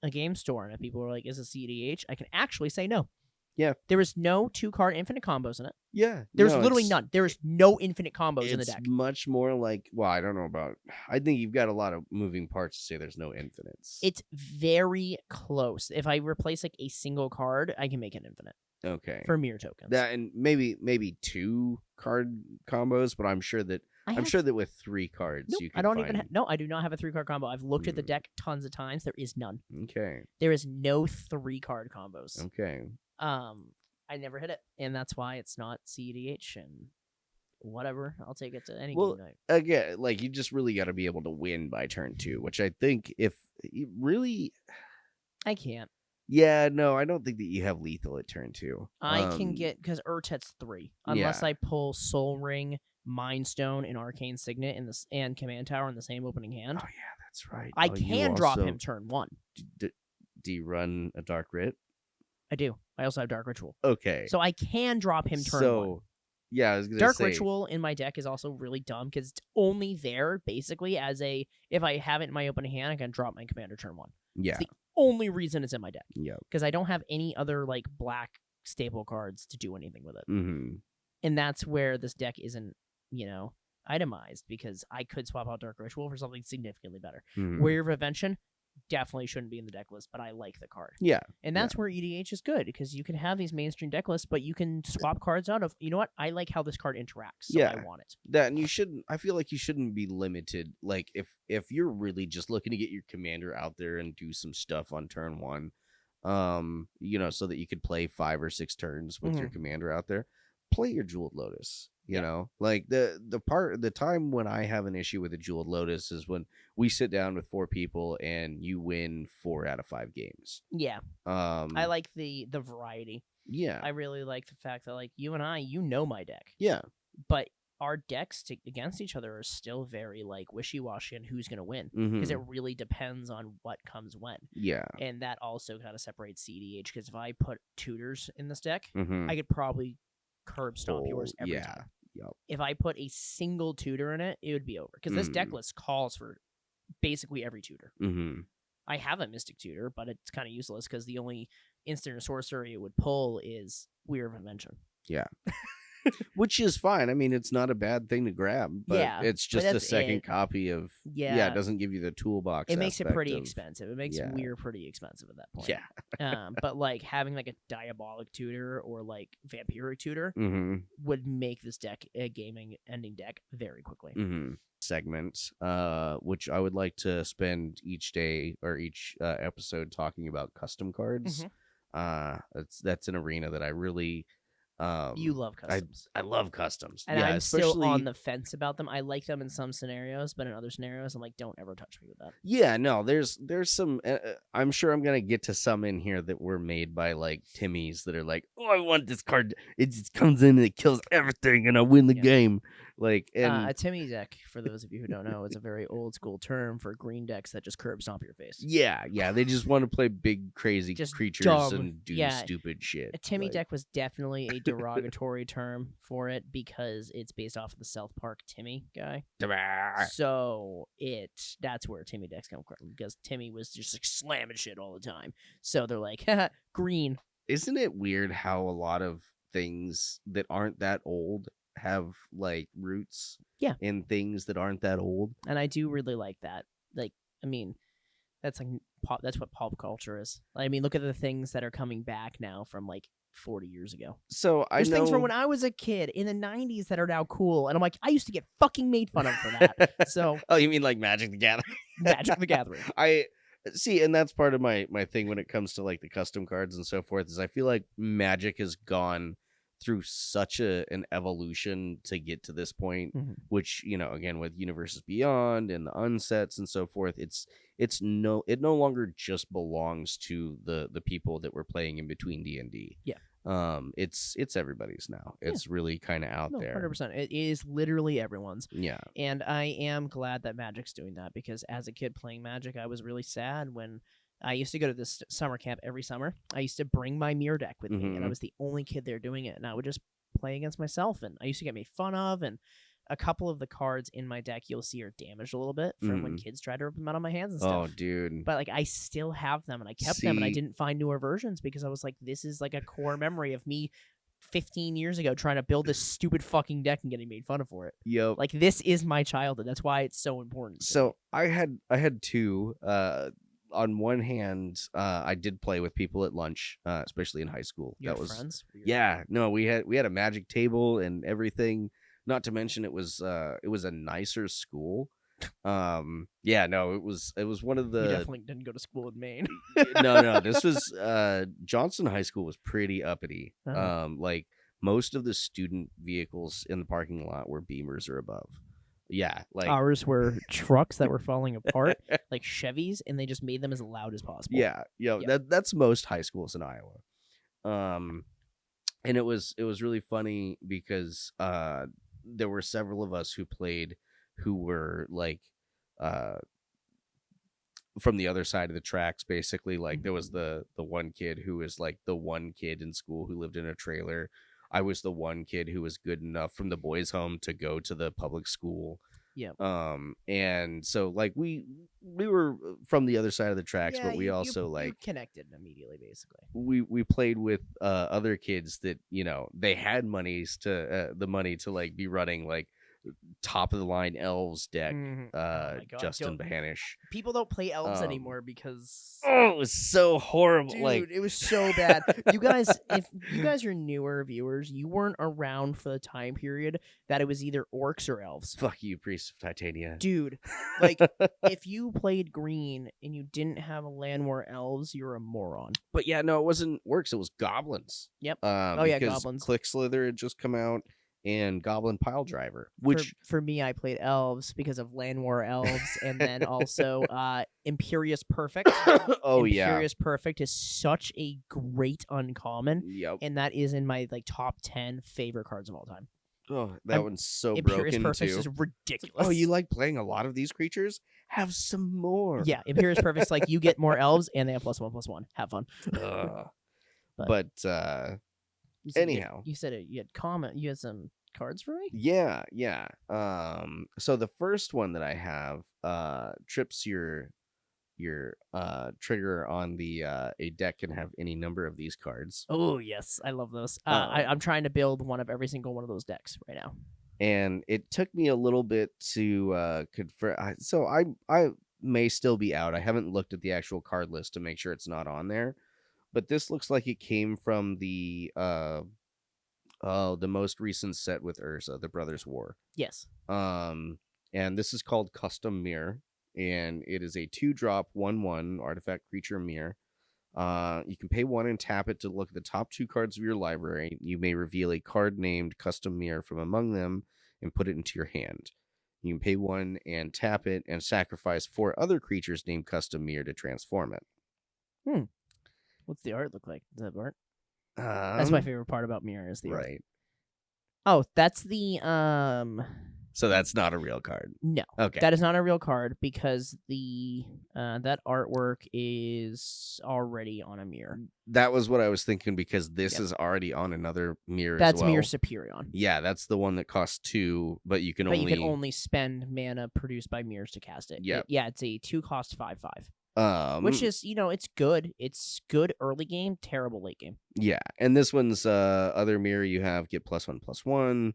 a game store, and if people are like, "Is it CDH?" I can actually say no. Yeah. There is no 2-card infinite combos in it. Yeah. There's literally none. There is no infinite combos in the deck. It's much more like, well, I don't know about. I think you've got a lot of moving parts to say there's no infinites. It's very close. If I replace like a single card, I can make it infinite. Okay. For mirror tokens. That and maybe 2 card combos, but I'm sure that with 3 cards nope, you can. I don't even. No, I do not have a 3-card combo. I've looked at the deck tons of times. There is none. Okay. There is no 3-card combos. Okay. I never hit it, and that's why it's not CEDH and whatever. I'll take it to any Well, game night. Again, like you just really got to be able to win by turn 2, which I think if you really. I can't. Yeah, no, I don't think that you have lethal at turn 2. I can get because Urtet's 3 unless I pull Soul Ring, Mind Stone, and Arcane Signet and Command Tower in the same opening hand. Oh yeah, that's right. I can drop him turn 1. Do you run a Dark Writ? I do. I also have Dark Ritual. Okay. So I can drop him turn 1. Yeah, I was gonna Dark say, Ritual in my deck is also really dumb because it's only there basically as if I have it in my open hand, I can drop my commander turn 1. Yeah. It's the only reason it's in my deck. Yeah. Because I don't have any other like black staple cards to do anything with it. Mm-hmm. And that's where this deck isn't, itemized because I could swap out Dark Ritual for something significantly better. Mm-hmm. Warrior of Invention definitely shouldn't be in the deck list, but I like the card. Yeah. And that's where EDH is good because you can have these mainstream deck lists, but you can swap cards out of, you know what? I like how this card interacts, so I want it. That and you shouldn't. I feel like you shouldn't be limited. Like if you're really just looking to get your commander out there and do some stuff on turn 1, so that you could play 5 or 6 turns with your commander out there, play your Jeweled Lotus. You know, like the time when I have an issue with a Jeweled Lotus is when we sit down with 4 people and you win 4 out of 5 games. Yeah. I like the variety. Yeah. I really like the fact that like you and I, my deck. Yeah. But our decks against each other are still very like wishy-washy on who's going to win because it really depends on what comes when. Yeah. And that also kind of separates CDH because if I put tutors in this deck, I could probably curb stomp yours every time. Yep. If I put a single tutor in it, it would be over because this deck list calls for basically every tutor. I have a Mystic Tutor, but it's kind of useless because the only instant or sorcery it would pull is Weir of Invention. Yeah. Which is fine. I mean, it's not a bad thing to grab, but it's just a second copy of. Yeah, it doesn't give you the toolbox. It makes it pretty expensive. It makes Weir pretty expensive at that point. Yeah. But like having like a Diabolic Tutor or like Vampiric Tutor would make this deck a gaming ending deck very quickly. segment, which I would like to spend each day or each episode talking about custom cards. That's an arena that I really You love customs. I love customs. And yeah, I'm still especially on the fence about them. I like them in some scenarios, but in other scenarios, I'm like, don't ever touch me with that. Yeah, no, there's some. I'm sure I'm gonna get to some in here that were made by like Timmys that are like, oh, I want this card. It just comes in and it kills everything, and I win the game. Like, and A Timmy deck, for those of you who don't know, is a very old school term for green decks that just curb stomp your face. yeah, they just want to play big, crazy Just creatures dumb. and do Yeah. stupid shit. A Timmy like, deck was definitely a derogatory term for it because it's based off of the South Park Timmy guy. So that's where Timmy decks come from, because Timmy was just like slamming shit all the time. So they're like, haha, green. Isn't it weird how a lot of things that aren't that old have like roots in things that aren't that old? And I do really like that. Like, I mean, that's like that's what pop culture is. I mean, look at the things that are coming back now from like 40 years ago. So There's I know things from when I was a kid in the 90s that are now cool, and I'm like, I used to get fucking made fun of for that. So oh, you mean like Magic the Gathering? Magic the Gathering. I see, and that's part of my thing when it comes to like the custom cards and so forth, is I feel like Magic has gone through such an evolution to get to this point, which, you know, again, with Universes Beyond and the unsets and so forth, it no longer just belongs to the people that were playing in between D&D. It's everybody's now. It's really kind of out there. 100%. It is literally everyone's. Yeah. And I am glad that Magic's doing that, because as a kid playing Magic, I was really sad when I used to go to this summer camp every summer. I used to bring my mirror deck with me, and I was the only kid there doing it, and I would just play against myself, and I used to get made fun of, and a couple of the cards in my deck you'll see are damaged a little bit from when kids tried to rip them out of my hands and stuff. Oh, dude. But like, I still have them, and I kept them, and I didn't find newer versions because I was like, this is like a core memory of me 15 years ago trying to build this stupid fucking deck and getting made fun of for it. Yep. Like, this is my childhood. That's why it's so important. So I had two. On one hand, I did play with people at lunch, especially in high school. You had friends? Yeah. No, we had a Magic table and everything. Not to mention it was a nicer school. Yeah, no, it was one of the. You definitely didn't go to school in Maine. No, this was Johnson High School was pretty uppity. Like most of the student vehicles in the parking lot were Beamers or above. Yeah, like ours were trucks that were falling apart, like Chevys, and they just made them as loud as possible. Yeah. That's most high schools in Iowa. And it was really funny because there were several of us who played who were like from the other side of the tracks, basically. Like there was the one kid who was like the one kid in school who lived in a trailer. I was the one kid who was good enough from the boys' home to go to the public school. Yeah. And so like we were from the other side of the tracks, but we also like connected immediately, basically. We played with other kids that, you know, they had the money to like be running like top of the line elves deck. Justin Bahanish. People don't play elves anymore because it was so horrible. Dude, like it was so bad. You guys, if you guys are newer viewers, you weren't around for the time period that it was either orcs or elves. Fuck you, Priest of Titania. Dude, like if you played green and you didn't have a land war elves, you're a moron. But yeah, no, it wasn't orcs, it was goblins. Yep. Because goblins. Click Slither had just come out, and Goblin Pile Driver, which for me, I played elves because of land war elves, and then also Imperious Perfect. Imperious Perfect is such a great uncommon. Yep. And that is in my like top 10 favorite cards of all time. Oh, that one's so Imperious broken Perfect too. is ridiculous. Oh, you like playing a lot of these creatures? Have some more. Yeah, Imperious Perfect's like you get more elves and they have +1/+1. Have fun. But anyhow, you said you had some cards for me? Yeah. So the first one that I have trips your trigger on the a deck can have any number of these cards. Oh yes, I love those. I'm trying to build one of every single one of those decks right now. And it took me a little bit to confirm. So I may still be out. I haven't looked at the actual card list to make sure it's not on there. But this looks like it came from the most recent set with Urza, the Brothers' War. Yes. and this is called Custom Mirror, and it is a 2-drop 1/1 artifact creature mirror. You can pay 1 and tap it to look at the top 2 cards of your library. You may reveal a card named Custom Mirror from among them and put it into your hand. You can pay 1 and tap it and sacrifice 4 other creatures named Custom Mirror to transform it. What's the art look like? Is that art? That's my favorite part about Mirror is the art. Right. Oh, that's the So that's not a real card. No. Okay. That is not a real card because the that artwork is already on a mirror. That was what I was thinking because this is already on another mirror That's as well. Mirror Superion. Yeah, that's the one that costs 2, but you can only spend mana produced by mirrors to cast it. Yep. It's a 2-cost 5/5. Which is, it's good. It's good early game, terrible late game. Yeah, and this one's other mirror you have get +1/+1.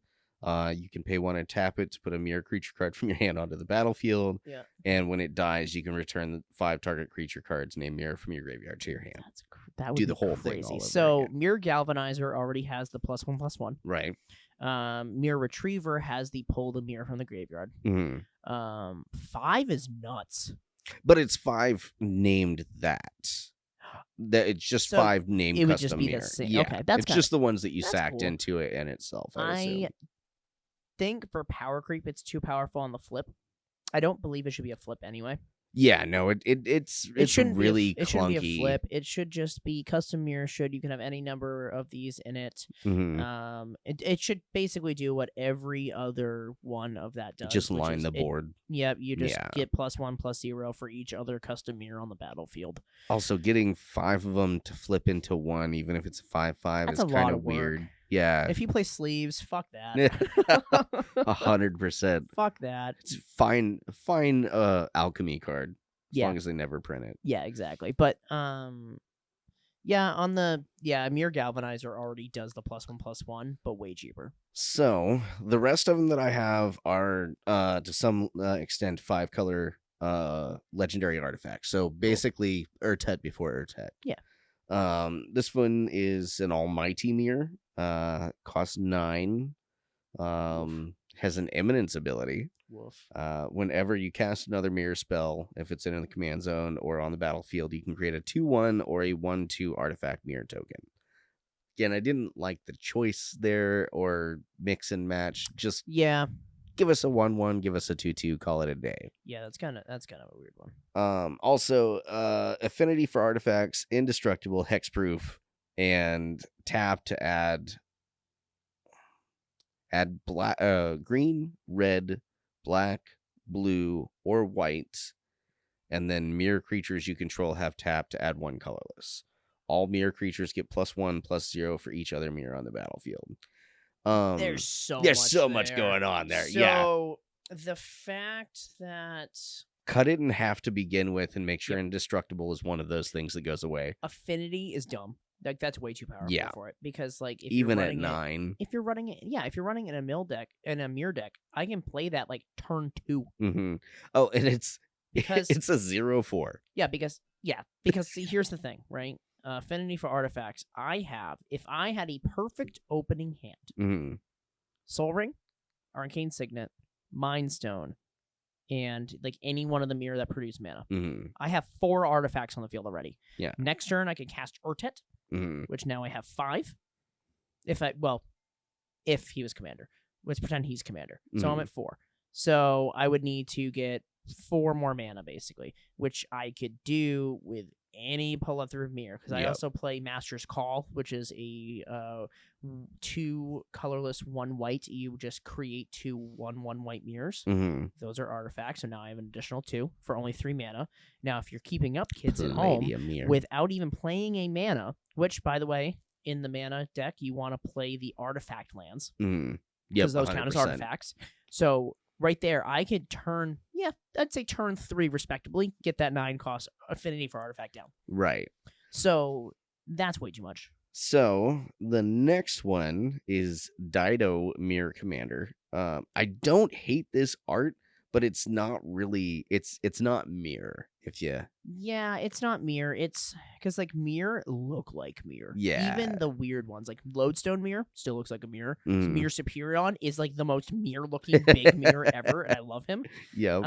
You can pay 1 and tap it to put a mirror creature card from your hand onto the battlefield. Yeah. And when it dies, you can return the 5 target creature cards named mirror from your graveyard to your hand. That would do be the whole crazy. thing all over So again. Mirror Galvanizer already has the +1/+1. Right. Mirror Retriever has the pull the mirror from the graveyard. 5 is nuts. But it's 5 named that. That it's just So 5 named it would custom just be mirror. the same. Yeah, Okay, that's it's just the ones that you that's sacked cool. into it in itself. I I assume. think for power creep, it's too powerful on the flip. I don't believe it should be a flip anyway. Yeah, no, it's shouldn't really be a, it clunky. shouldn't be a flip. It should just be custom mirror. You can have any number of these in it. Mhm. It should basically do what every other one of that does. Just which line is the board. You just Yeah. get +1/+0 for each other custom mirror on the battlefield. Also, getting 5 of them to flip into 1, even if it's a 5/5, That's is a lot kind of of work. weird. Yeah, If you play sleeves, fuck that. 100%. Fuck that. It's fine alchemy card as long as they never print it. Yeah, exactly. But Mirror Galvanizer already does the +1/+1, but way cheaper. So the rest of them that I have are to some extent 5-color legendary artifacts. So basically Urtet before Urtet. Yeah. This one is an almighty mirror. Costs 9. Has an eminence ability. Woof. Whenever you cast another mirror spell, if it's in the command zone or on the battlefield, you can create a 2/1 or a 1/2 artifact mirror token. Again, I didn't like the choice there or mix and match. Just give us a 1/1, give us a 2/2, call it a day. Yeah, that's kind of a weird one. Also, affinity for artifacts, indestructible, hexproof, and tap to add black, green, red, black, blue, or white, and then mirror creatures you control have tap to add 1 colorless. All mirror creatures get +1/+0 for each other mirror on the battlefield. There's so much going on there. So the fact that Cut it in half to begin with and make sure indestructible is one of those things that goes away. affinity is dumb. Like that's way too powerful for it because like if Even you're at running 9. if you're running it, if you're running in a mirror deck, I can play that like turn 2. Mm-hmm. Oh, and it's Because it's a 0/4. because see, here's the thing, right? Affinity for artifacts. If I had a perfect opening hand, Mm-hmm. Soul Ring, Arcane Signet, Mind Stone, and like any one of the mirror that produce mana. Mm-hmm. I have 4 artifacts on the field already. Yeah. Next turn I can cast Urtet, which now I have 5. If he was commander. Let's pretend he's commander. So I'm at 4. So I would need to get 4 more mana basically, which I could do with any pull up through mirror because I also play Master's Call, which is a 2 colorless 1 white. You just create 2 1/1 white mirrors. Those are artifacts, so now I have an additional 2 for only 3 mana. Now, if you're keeping up kids at home without even playing a mana, which by the way, in the mana deck, you want to play the artifact lands because those 100%. Count as artifacts. So right there, I could turn, I'd say turn 3 respectively, get that 9 cost affinity for artifact down. Right. So that's way too much. So the next one is Dido Mirror Commander. I don't hate this art, but it's not really. It's not mirror. If you Yeah, it's not mirror. It's because like mirror look like mirror. Yeah. Even the weird ones, like Lodestone mirror, still looks like a mirror. Mm. Mirror Superion is like the most mirror looking big mirror ever, and I love him. Yep.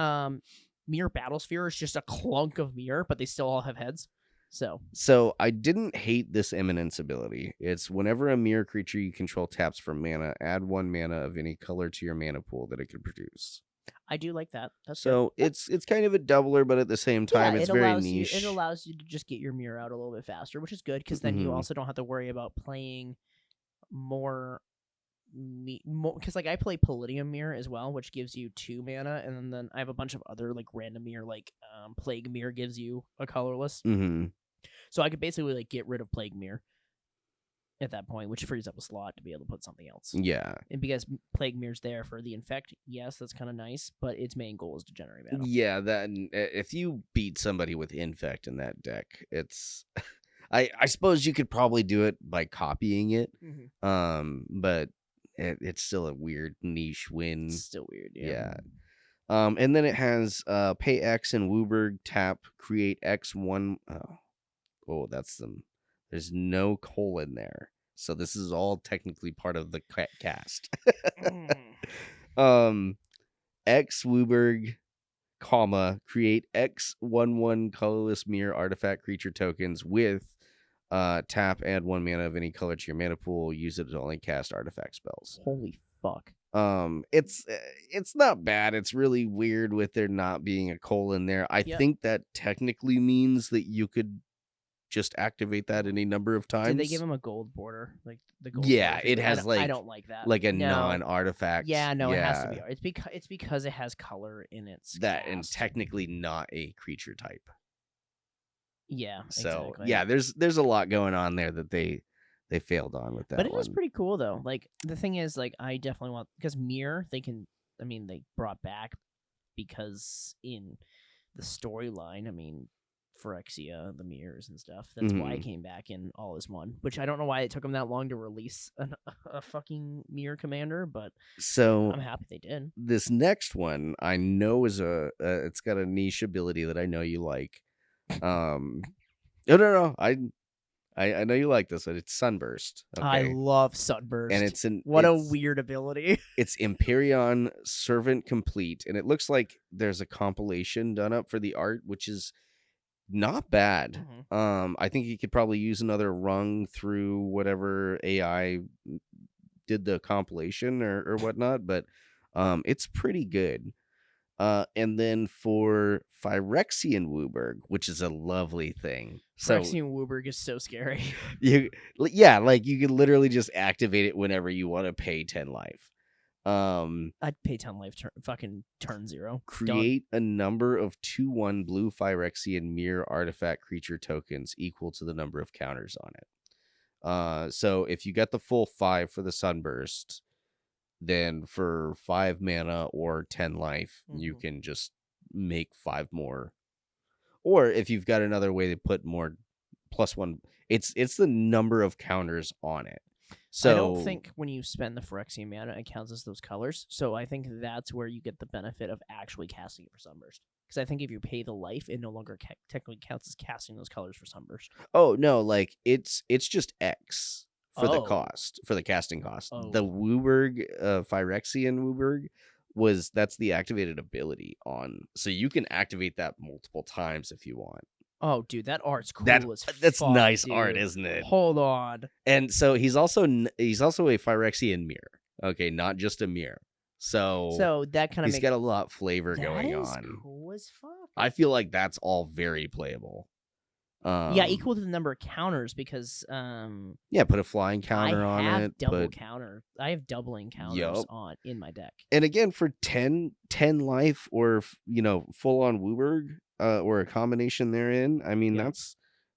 Mirror Battlesphere is just a clunk of mirror, but they still all have heads. So I didn't hate this Eminence ability. It's whenever a mirror creature you control taps for mana, add 1 mana of any color to your mana pool that it can produce. I do like that. That's So good. it's kind of a doubler, but at the same time, Yeah, it's it very allows niche. it allows you to just get your mirror out a little bit faster, which is good because then you Mhm. also don't have to worry about playing more. Because like I play Palladium Mirror as well, which gives you 2 mana, and then I have a bunch of other like random mirror, like Plague Mirror gives you a colorless. Mm-hmm. So I could basically like get rid of Plague Mirror at that point, which frees up a slot to be able to put something else. Yeah. And because Plague Mirror's there for the Infect, yes, that's kind of nice, but its main goal is to generate mana. Yeah, that if you beat somebody with Infect in that deck, it's I suppose you could probably do it by copying it. But it's still a weird niche win. It's still weird, yeah. And then it has pay X and Wooburg, tap, create X1. Oh, that's them. There's no colon there. So this is all technically part of the cast. X Wooburg, comma, create X1/1 colorless mirror artifact creature tokens with tap, add 1 mana of any color to your mana pool, use it to only cast artifact spells. Holy fuck. It's not bad. It's really weird with there not being a colon there. I think that technically means that you could just activate that any number of times. Did they give him a gold border? Like the gold Yeah, border? it has I don't like that. like a No. non-artifact. Yeah, no, it has to be. It's because it has color in its that, cast. and technically not a creature type. Yeah. So exactly. yeah, there's a lot going on there that they failed on with that. But it one. is pretty cool though. Like the thing is, like I definitely want because Mirror they brought back because in the storyline, Phyrexia, the mirrors and stuff. That's why it came back in all as one. Which I don't know why it took them that long to release a fucking mirror commander, but so I'm happy they did. This next one I know is it's got a niche ability that I know you like. No. I know you like this one. It's Sunburst. Okay? I love Sunburst. And it's a weird ability. It's Empyrean Servant Complete, and it looks like there's a compilation done up for the art, which is not bad. I think you could probably use another rung through whatever AI did the compilation or whatnot, but it's pretty good. And then for Phyrexian Wooburg, which is a lovely thing. Phyrexian Wooburg is so scary. You could literally just activate it whenever you want to pay 10 life. I'd pay 10 life fucking turn 0. Create a number of 2/1 blue Phyrexian mirror artifact creature tokens equal to the number of counters on it. So if you get the full 5 for the Sunburst, then for 5 mana or 10 life, you can just make 5 more. Or if you've got another way to put more +1, it's the number of counters on it. So I don't think when you spend the Phyrexian mana, it counts as those colors. So I think that's where you get the benefit of actually casting it for Sunburst. Because I think if you pay the life, it no longer technically counts as casting those colors for Sunburst. Oh no, like it's just X for the cost, for the casting cost. The Wooburg, Phyrexian Wooburg, that's the activated ability on, so you can activate that multiple times if you want. Oh, dude, that art's cool as fuck. That's nice dude. art, isn't it? Hold on. And so he's also a Phyrexian mirror. Okay, not just a mirror. So that kind of he's got a lot of flavor going on. That is cool as fuck. I feel like that's all very playable. Yeah, equal to the number of counters because put a flying counter on it. I have double counter. I have doubling counters in my deck. And again, for 10 life or full on Wooburg or a combination therein,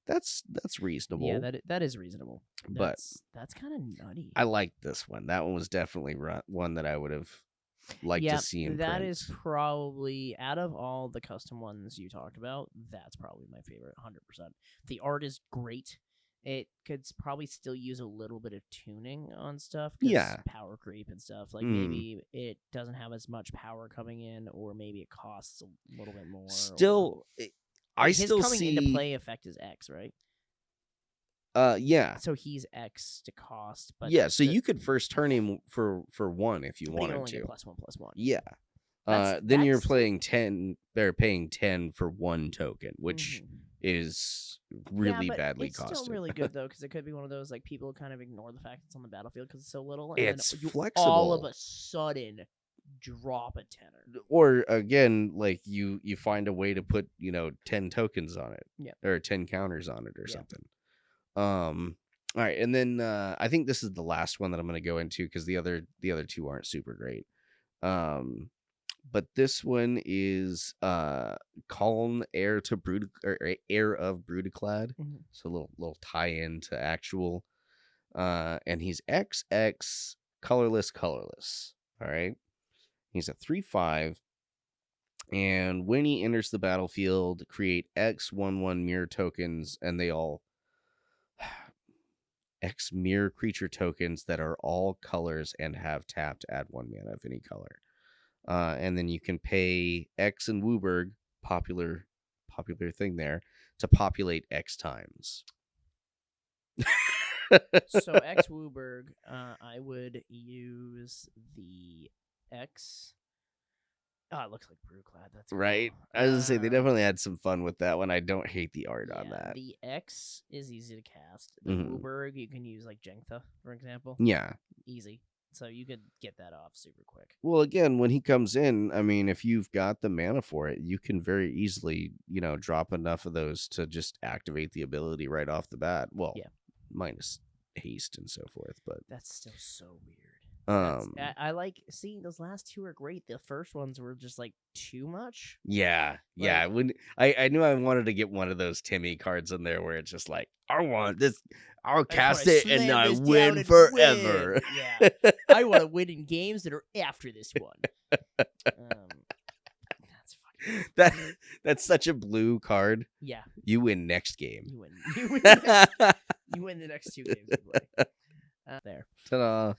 that's reasonable. Yeah, that is reasonable. But that's kind of nutty. I like this one. That one was definitely one that I would have liked to see in that print. is probably, out of all the custom ones you talked about, that's probably my favorite, 100%. The art is great. It could probably still use a little bit of tuning on stuff. Yeah. Power creep and stuff. Like, Mm. maybe it doesn't have as much power coming in, or maybe it costs a little bit more. Still, I his still coming see into play effect is X, right? Yeah. So he's X to cost, but Yeah, so you could first turn him for 1 if you but you wanted only to. get +1/+1. Yeah. That's- then you're that's- playing 10. They're paying 10 for 1 token, which Mhm. is Yeah, really but badly it's costed. still really good though, because it could be one of those like people kind of ignore the fact it's on the battlefield because it's so little, and It's then you flexible. all of a sudden drop a tenner. Or again, like you find a way to put 10 tokens on it, Yeah. or 10 counters on it, or Yeah. something. All right, and then I think this is the last one that I'm going to go into because the other 2 aren't super great. But this one is Calm Heir to Brood, or Heir of Brudiclad. Mhm. So a little tie-in to actual. And he's XX colorless. All right. He's a 3/5. And when he enters the battlefield, create X/1/1 mirror tokens, and they all X mirror creature tokens that are all colors and have tapped, add 1 mana of any color. And then you can pay X and Wooburg, popular thing there, to populate X times. So X Wooburg, I would use the X. Oh, it looks like Brewclad. That's cool. Right? I was gonna say they definitely had some fun with that one. I don't hate the art on that. The X is easy to cast. The Mhm. Wooburg, you can use like Jengtha, for example. Yeah. Easy. So you could get that off super quick. Well, again, when he comes in, I mean, if you've got the mana for it, you can very easily, drop enough of those to just activate the ability right off the bat. Well, Yeah. minus haste and so forth, but That's still so weird. I like seeing those last 2 are great. The first ones were just like too much. yeah. When I knew I wanted to get one of those Timmy cards in there where it's just like, I want this, I'll cast it and I win forever. Yeah. I want to win in games that are after this one. That's fucking That's such a blue card. Yeah. You win next game. You win. You win the next 2 games you play. There. Ta-da.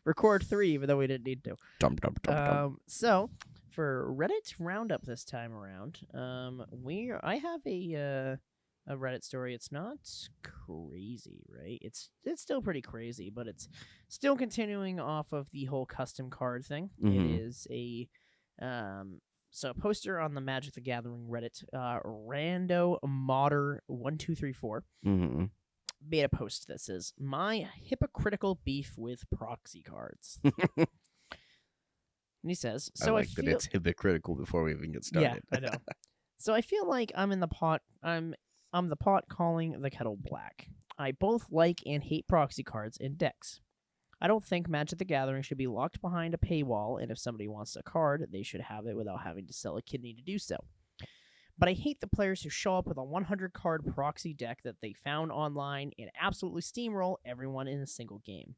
Record 3, even though we didn't need to. Dum, dum, dum, dum. So for Reddit roundup this time around, I have a Reddit story. It's not crazy, right? It's still pretty crazy, but it's still continuing off of the whole custom card thing. Mhm. It is a a poster on the Magic the Gathering Reddit, Rando Modder 1234. Mm-hmm. Made a post that says, "My hypocritical beef with proxy cards." And he says, "So I feel that it's hypocritical before we even get started." Yeah, I know. So I feel like I'm in the pot. I'm the pot calling the kettle black. I both like and hate proxy cards in decks. I don't think Magic the Gathering should be locked behind a paywall, and if somebody wants a card, they should have it without having to sell a kidney to do so. But I hate the players who show up with a 100-card proxy deck that they found online and absolutely steamroll everyone in a single game.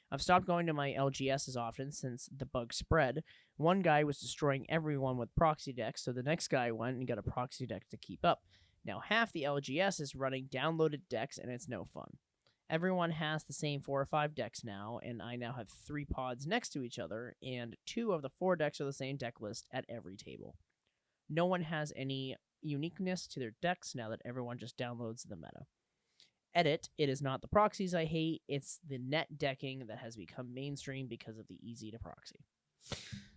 I've stopped going to my LGS as often since the bug spread. One guy was destroying everyone with proxy decks, so the next guy went and got a proxy deck to keep up. Now half the LGS is running downloaded decks, and it's no fun. Everyone has the same 4 or 5 decks now, and I now have 3 pods next to each other, and 2 of the 4 decks are the same deck list at every table. No one has any uniqueness to their decks now that everyone just downloads the meta. Edit, it is not the proxies I hate, it's the net decking that has become mainstream because of the easy to proxy."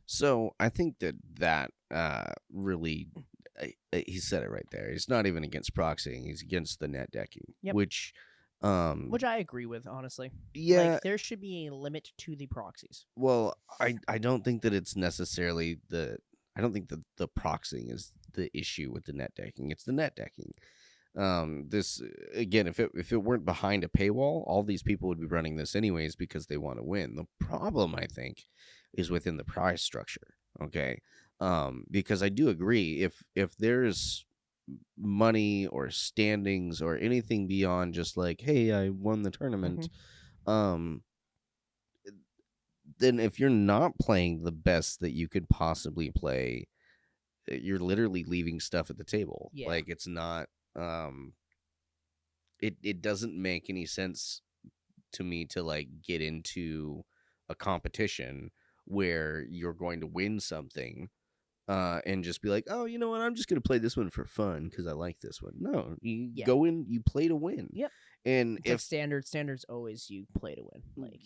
So I think that really, he said it right there. He's not even against proxying; he's against the net decking, Yep. which I agree with, honestly. Yeah. Like, there should be a limit to the proxies. Well, I don't think that it's necessarily I don't think that the proxying is the issue with the net decking. It's the net decking. This again, if it weren't behind a paywall, all these people would be running this anyways because they want to win. The problem, I think, is within the prize structure. Okay, because I do agree if there's money or standings or anything beyond just like, hey, I won the tournament, then if you're not playing the best that you could possibly play, you're literally leaving stuff at the table. Yeah. Like it's not it doesn't make any sense to me to like get into a competition where you're going to win something and just be like, oh, you know what, I'm just gonna play this one for fun because I like this one. No, you Yeah. go in, you play to win. Yep. And It's like standards always you play to win. Like,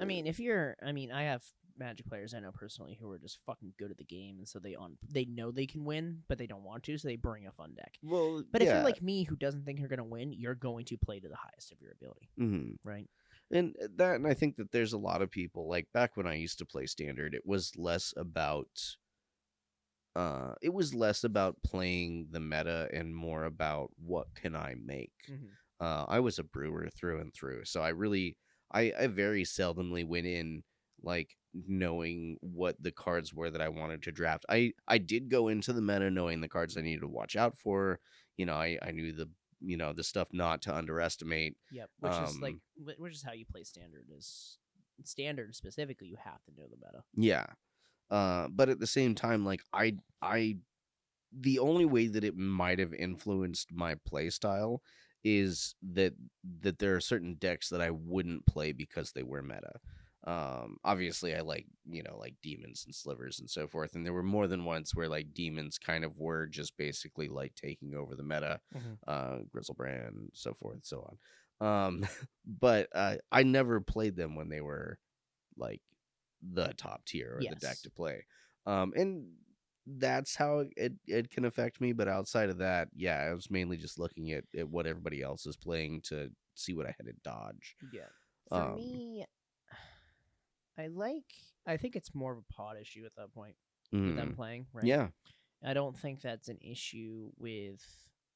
I mean, I have Magic players I know personally who are just fucking good at the game, and so they know they can win, but they don't want to, so they bring a fun deck. well, But if yeah. you're like me, who doesn't think you're gonna win, you're going to play to the highest of your ability, right? And I think that there's a lot of people, like back when I used to play standard, it was less about playing the meta and more about what can I make. I was a brewer through and through, so I very seldomly went in like knowing what the cards were that I wanted to draft. I did go into the meta knowing the cards I needed to watch out for. I knew the stuff not to underestimate. Yep, which is how you play standard. Is standard specifically, you have to know the meta. Yeah. But at the same time, like the only way that it might have influenced my play style is that there are certain decks that I wouldn't play because they were meta. Obviously I like demons and slivers and so forth, and there were more than once where like demons kind of were just basically like taking over the meta, Grizzlebrand, so forth, so on. But I never played them when they were like the top tier or the deck to play. And that's how it can affect me. But outside of that, yeah, I was mainly just looking at what everybody else is playing to see what I had to dodge. Yeah. For me, I think it's more of a pod issue at that point with them playing, right? Yeah. I don't think that's an issue with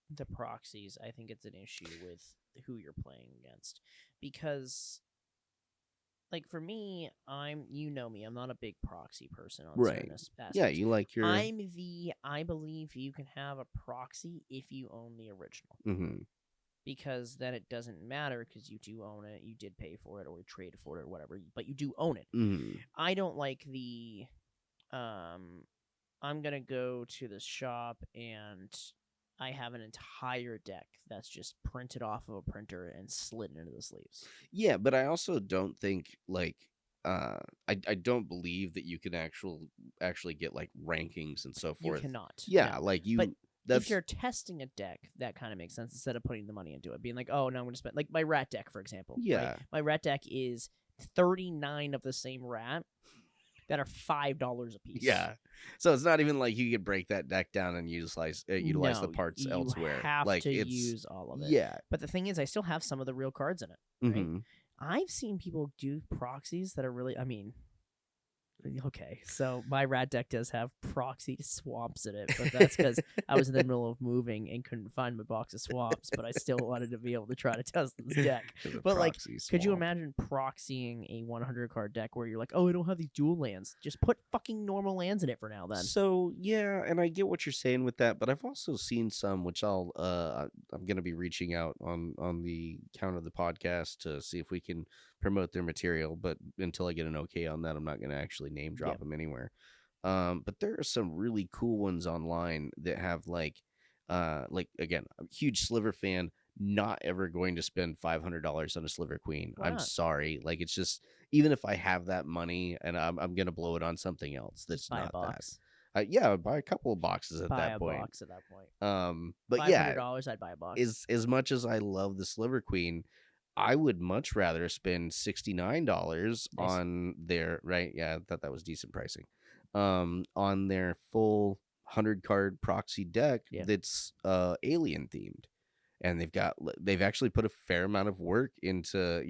the proxies. I think it's an issue with who you're playing against. Because, like, for me, you know me, I'm not a big proxy person on certain aspects. Yeah, you like your... I believe you can have a proxy if you own the original. Because then it doesn't matter because you do own it, you did pay for it, or you traded for it, or whatever, but you do own it. I don't like the, I'm going to go to the shop and I have an entire deck that's just printed off of a printer and slid into the sleeves. Yeah, but I also don't think, like, I don't believe that you can actually get, like, rankings and so forth. You cannot. Yeah, no. like, But if you're testing a deck, that kind of makes sense instead of putting the money into it. Being like, oh, no, I'm going to spend... Like, my rat deck, for example. Yeah. Right? My rat deck is 39 of the same rat that are $5 a piece. Yeah. So it's not even like you could break that deck down and utilize the parts elsewhere. You have like, to use all of it. Yeah. But the thing is, I still have some of the real cards in it. Right? I've seen people do proxies that are really... I mean... Okay, so my rat deck does have proxy swamps in it, but that's because I was in the middle of moving and couldn't find my box of swamps, but I still wanted to be able to try to test this deck. But, like, could you imagine proxying a 100-card deck where you're like, oh, I don't have these dual lands. Just put fucking normal lands in it for now, then. So, yeah, and I get what you're saying with that, but I've also seen some, which I'm going to be reaching out on the count of the podcast to see if we can promote their material, but until I get an okay on that, I'm not going to actually name drop them anywhere. But there are some really cool ones online that have like again, I'm a huge Sliver fan, not ever going to spend $500 on a Sliver Queen. Wow. I'm sorry. Like, it's just, even if I have that money and I'm going to blow it on something else that's buy not a box. that. Yeah, buy a couple of boxes at that point. Box at that point. But $500, I'd buy a box. As much as I love the Sliver Queen, I would much rather spend $69 on their I thought that was decent pricing. On their full 100-card proxy deck that's alien themed. And they've actually put a fair amount of work into,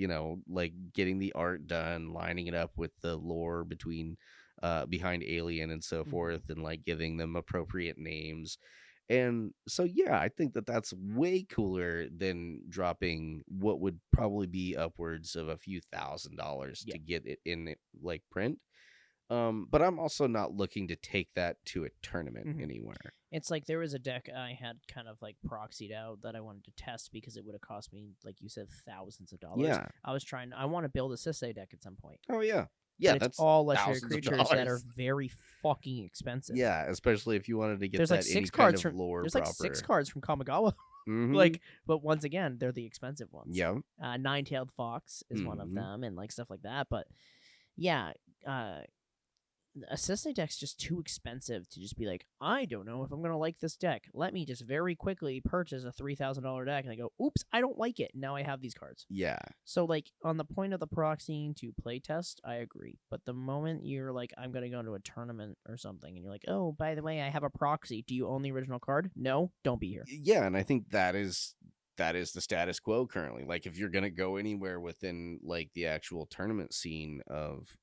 like getting the art done, lining it up with the lore behind Alien and so forth, and like giving them appropriate names. And so, yeah, I think that that's way cooler than dropping what would probably be upwards of a few $1,000s to get it in like print. But I'm also not looking to take that to a tournament anywhere. It's like there was a deck I had kind of like proxied out that I wanted to test because it would have cost me, like you said, thousands of dollars. Yeah. I want to build a Sisei deck at some point. Oh, yeah. Yeah, but it's all legendary creatures that are very fucking expensive. Yeah, especially if you wanted to get there's that like any 6 cards kind of from lore there's proper. like 6 cards from Kamigawa. Mhm. But once again, they're the expensive ones. Yeah. Nine-tailed fox is one of Mhm. them, and like stuff like that. But yeah, assistant deck's just too expensive to just be like, I don't know if I'm gonna like this deck. Let me just very quickly purchase a $3,000 deck, and I go, oops, I don't like it. Now I have these cards. Yeah. So like on the point of the proxying to play test, I agree. But the moment you're like, I'm gonna go to a tournament or something, and you're like, oh, by the way, I have a proxy. Do you own the original card? No, don't be here. Yeah, and I think that is the status quo currently. Like if you're gonna go anywhere within like the actual tournament scene of,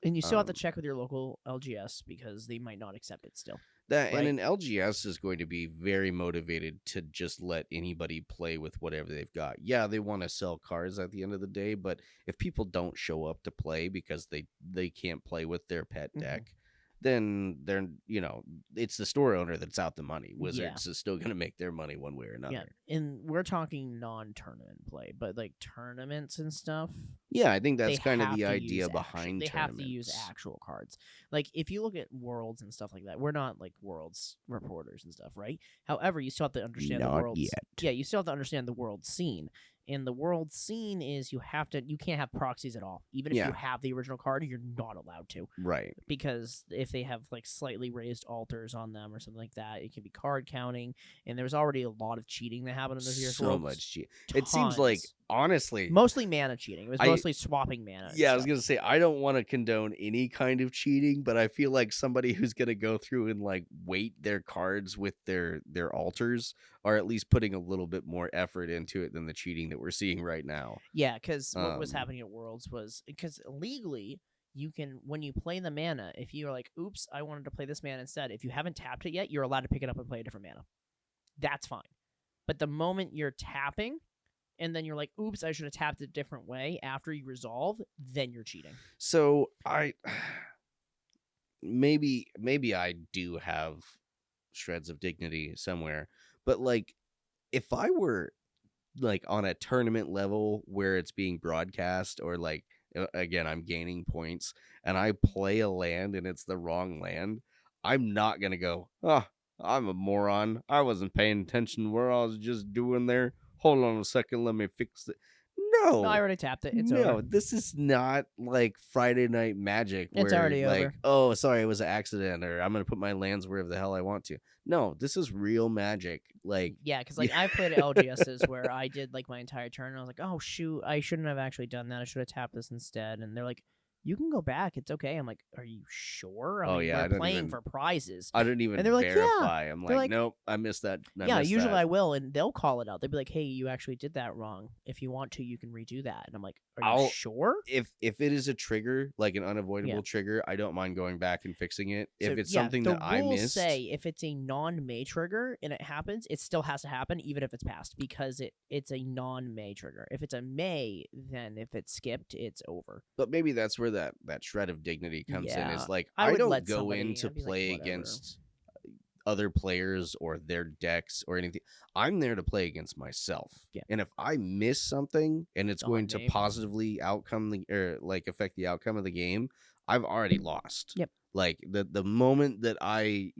And you still have to check with your local LGS because they might not accept it still. that, and Right. an LGS is going to be very motivated to just let anybody play with whatever they've got. Yeah, they want to sell cards at the end of the day, but if people don't show up to play because they can't play with their pet deck, then they're it's the store owner that's out the money. Wizards is still going to make their money one way or another. Yeah, and we're talking non-tournament play, but like tournaments and stuff. Yeah, I think that's they kind of have the to idea use behind They tournaments. have to use actual cards. Like if you look at Worlds and stuff like that, we're not like Worlds reporters and stuff, right? However, you still have to understand Not the world. yet. Yeah, you still have to understand the world scene. And the world scene is you can't have proxies at all. Even if Yeah. you have the original card, you're not allowed to. Right. Because if they have like slightly raised altars on them or something like that, it can be card counting. And there's already a lot of cheating that happened in those years. So much cheat. It seems like, Tons. honestly, Mostly mana cheating. It was I- mostly swapping mana. and yeah, I was stuff. gonna say I don't want to condone any kind of cheating, but I feel like somebody who's gonna go through and like weight their cards with their altars are at least putting a little bit more effort into it than the cheating that we're seeing right now. Yeah, because what was Um, happening at Worlds was because legally you can, when you play the mana, if you're like, oops, I wanted to play this mana instead, if you haven't tapped it yet, you're allowed to pick it up and play a different mana. That's fine. But the moment you're tapping and then you're like, oops, I should have tapped it a different way after you resolve, then you're cheating. So I maybe I do have shreds of dignity somewhere, but like if I were like on a tournament level where it's being broadcast, or like again I'm gaining points and I play a land and it's the wrong land, I'm not gonna go, oh, I'm a moron, I wasn't paying attention to what I was just doing there, hold on a second, let me fix it. No, I already tapped it. It's no, over. this is not like Friday Night Magic where It's already like, over. oh, sorry, it was an accident, or I'm gonna put my lands wherever the hell I want to. No, this is real Magic. Like, Yeah, because like I've played LGSs where I did like my entire turn and I was like, oh shoot, I shouldn't have actually done that. I should have tapped this instead. And they're like, you can go back. It's okay. I'm like, are you sure? Oh, yeah, I we're don't playing even- for prizes. I didn't even And they're like, yeah. verify. I'm They're like, like- nope, I missed that. Yeah, usually I will, and they'll call it out. They'll be like, hey, you actually did that wrong. If you want to, you can redo that. And I'm like, are you I'll- sure? If it is a trigger, like an unavoidable trigger, I don't mind going back and fixing it. So, If it's yeah, something the that I rules missed, say if it's a non-May trigger and it happens, it still has to happen even if it's passed because it's a non-May trigger. If it's a May, then if it's skipped, it's over. but maybe that's where that shred of dignity comes in. Yeah, Is like I I would don't let go somebody- in to I'd be like, play whatever. against other players or their decks or anything. I'm there to play against myself. Yeah. And if I miss something and it's On going to me. positively affect the outcome of the game, I've already lost. Yep. Like the moment that I,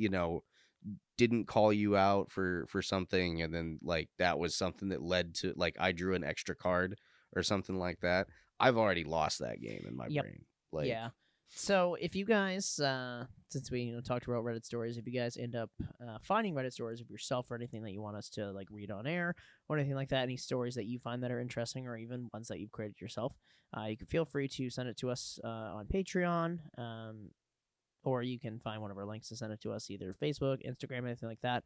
didn't call you out for something, and then like that was something that led to like I drew an extra card or something like that, I've already lost that game in my Yep. brain. Like, Yeah. So if you guys, since we talked about Reddit stories, if you guys end up finding Reddit stories of yourself or anything that you want us to like read on air or anything like that, any stories that you find that are interesting or even ones that you've created yourself, you can feel free to send it to us on Patreon, or you can find one of our links to send it to us, either Facebook, Instagram, anything like that,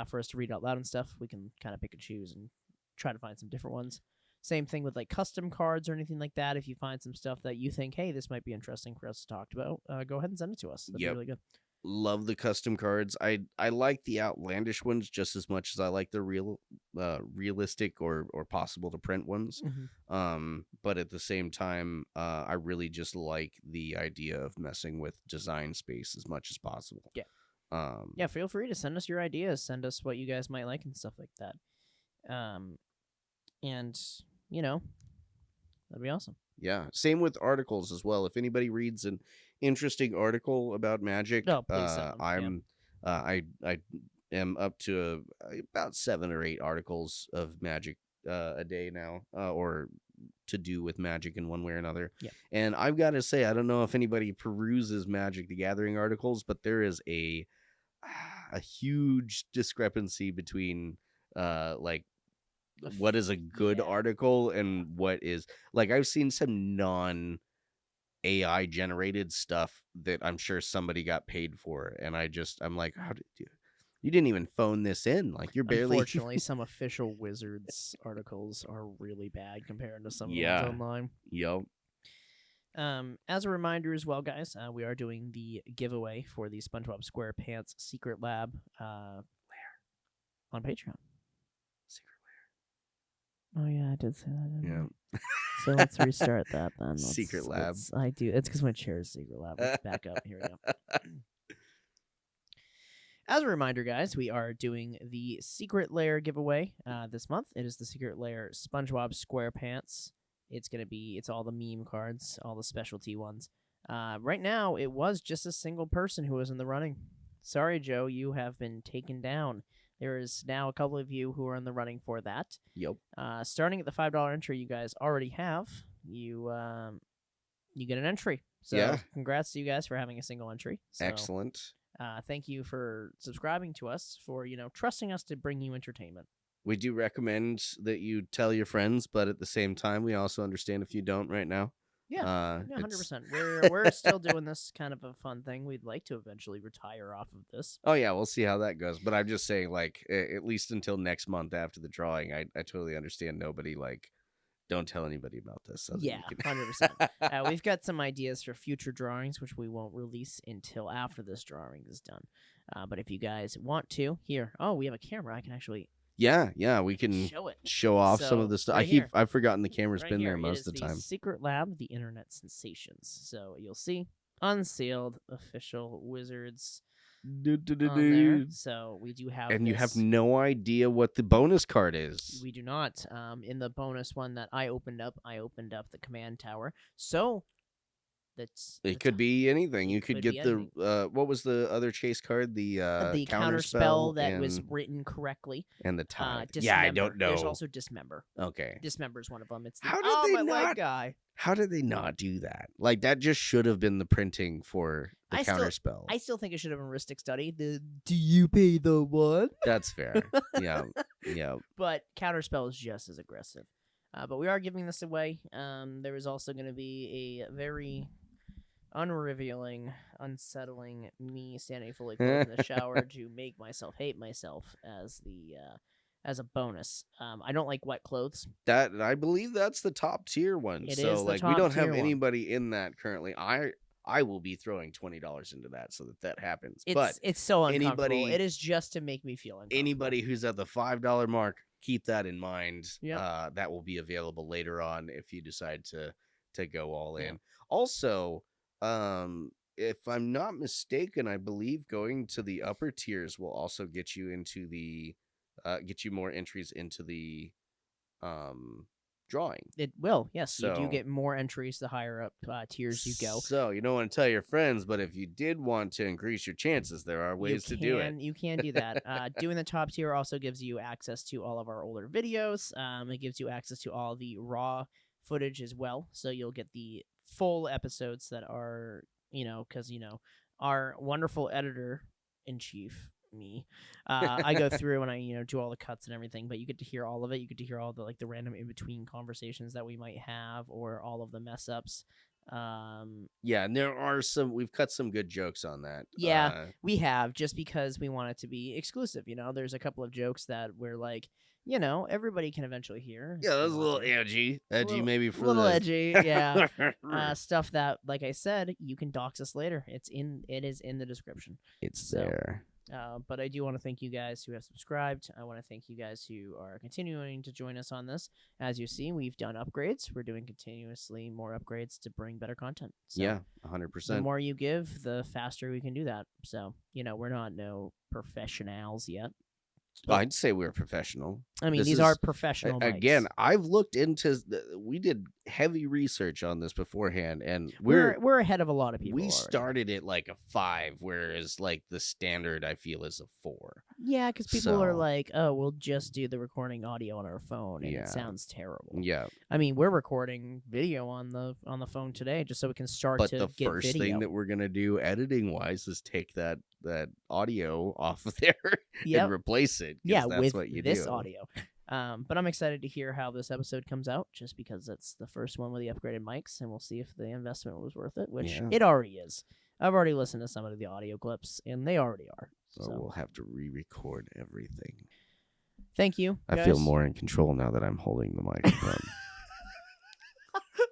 for us to read out loud and stuff. We can kind of pick and choose and try to find some different ones. Same thing with like custom cards or anything like that. If you find some stuff that you think, hey, this might be interesting for us to talk about, go ahead and send it to us. That'd be Yep. really good. love the custom cards. I like the outlandish ones just as much as I like the realistic or possible to print ones. But at the same time, I really just like the idea of messing with design space as much as possible. Yeah. Yeah, feel free to send us your ideas. Send us what you guys might like and stuff like that. And that'd be awesome. Yeah. Same with articles as well. If anybody reads an interesting article about Magic, Oh, please send them. I am up to about 7 or 8 articles of magic a day now, or to do with magic in one way or another. Yeah. And I've got to say, I don't know if anybody peruses Magic the Gathering articles, but there is a huge discrepancy between like what is a good article and what is, like, I've seen some non AI generated stuff that I'm sure somebody got paid for, and I'm like, how did you didn't even phone this in, like, you're barely. Unfortunately, some official Wizards articles are really bad compared to some of the ones online. Yep. As a reminder as well, guys, we are doing the giveaway for the SpongeBob SquarePants Secret Lab on Patreon. Secret Lair. Oh yeah, I did say that. Yeah. So let's restart that then. Secret Lab. I do. It's because my chair is Secret Lab. Let's back up. Here we go. As a reminder, guys, we are doing the Secret Lair giveaway this month. It is the Secret Lair SpongeBob SquarePants. It's all the meme cards, all the specialty ones. Right now, it was just a single person who was in the running. Sorry, Joe, you have been taken down. There is now a couple of you who are in the running for that. Yep. Starting at the $5 entry you guys already have, you get an entry. So congrats to you guys for having a single entry. So, excellent. Thank you for subscribing to us, for trusting us to bring you entertainment. We do recommend that you tell your friends, but at the same time, we also understand if you don't right now. Yeah, 100%. We're still doing this kind of a fun thing. We'd like to eventually retire off of this. Oh yeah, we'll see how that goes. But I'm just saying, like, at least until next month after the drawing, I totally understand. Nobody, like, don't tell anybody about this. So yeah, 100%. We've got some ideas for future drawings, which we won't release until after this drawing is done. But if you guys want to, we have a camera. I can actually. Yeah, we can show off some of the stuff. I've forgotten the camera's been there most of the time. Secret Lab, the Internet Sensations. So you'll see unsealed official Wizards on there. So we do have, and you have no idea what the bonus card is. We do not. In the bonus one that I opened up the command tower. So it could be anything. You could get the what was the other chase card? The counter spell that was written correctly, and the tide. Yeah, I don't know. There's also Dismember. Okay, Dismember is one of them. It's the, how did they not guy. How did they not do that? Like, that just should have been the printing for the counter spell. I still think it should have been Ristic Study. Do you pay the one? That's fair. Yeah. But counter spell is just as aggressive. But we are giving this away. There is also going to be a very unrevealing, unsettling me standing fully clothed in the shower to make myself hate myself as a bonus. I don't like wet clothes. That, I believe that's the top tier one. It so is the like, top we don't tier have one. anybody in that currently. I will be throwing $20 into that so that happens. It's so uncomfortable. anybody, it is just to make me feel uncomfortable. Anybody who's at the $5 mark, keep that in mind. Yep. That will be available later on if you decide to go all in. Also, if I'm not mistaken, I believe going to the upper tiers will also get you into the get you more entries into the drawing. It will, yes. So, you do get more entries the higher up tiers you go. So you don't want to tell your friends, but if you did want to increase your chances, there are ways to do it. You can do that. Doing the top tier also gives you access to all of our older videos. It gives you access to all the raw footage as well. So you'll get the full episodes that are, because, our wonderful editor-in-chief, me, I go through and I do all the cuts and everything, but you get to hear all of it. You get to hear all the random in between conversations that we might have, or all of the mess ups. Yeah, and there are we've cut some good jokes on that. Yeah, we have, just because we want it to be exclusive. There's a couple of jokes that we're like, everybody can eventually hear. Yeah, that's a little edgy maybe for little edgy. Yeah. Stuff that, like I said, you can dox us later. It is in the description. It's there. But I do want to thank you guys who have subscribed. I want to thank you guys who are continuing to join us on this. As you see, we've done upgrades. We're doing continuously more upgrades to bring better content. So yeah, 100%. The more you give, the faster we can do that. So, we're not no professionals yet. I'd say we're professional. I mean, these are professional mics. Again, I've looked into we did heavy research on this beforehand, and we're ahead of a lot of people. We already. started at like a 5, whereas like the standard I feel is a 4. Yeah, because people are So- like, "Oh, we'll just do the recording audio on our phone, and Yeah. it sounds terrible." Yeah, I mean, we're recording video on the phone today, just so we can start but to the get first video. thing that we're gonna do editing wise is take that audio off of there Yep. and replace it. 'Cause Yeah, that's with what you this do. audio. But I'm excited to hear how this episode comes out, just because it's the first one with the upgraded mics, and we'll see if the investment was worth it, which Yeah. it already is. I've already listened to some of the audio clips, and they already are. So we'll have to re-record everything. Thank you. I feel guys. more in control now that I'm holding the microphone.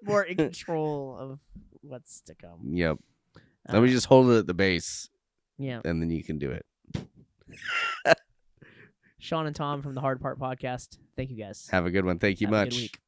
more in control of what's to come. Yep. Let me just hold it at the base, Yeah. and then you can do it. Sean and Tom from the Hard Part Podcast. Thank you guys. Have a good one. Thank you Have a good much. week.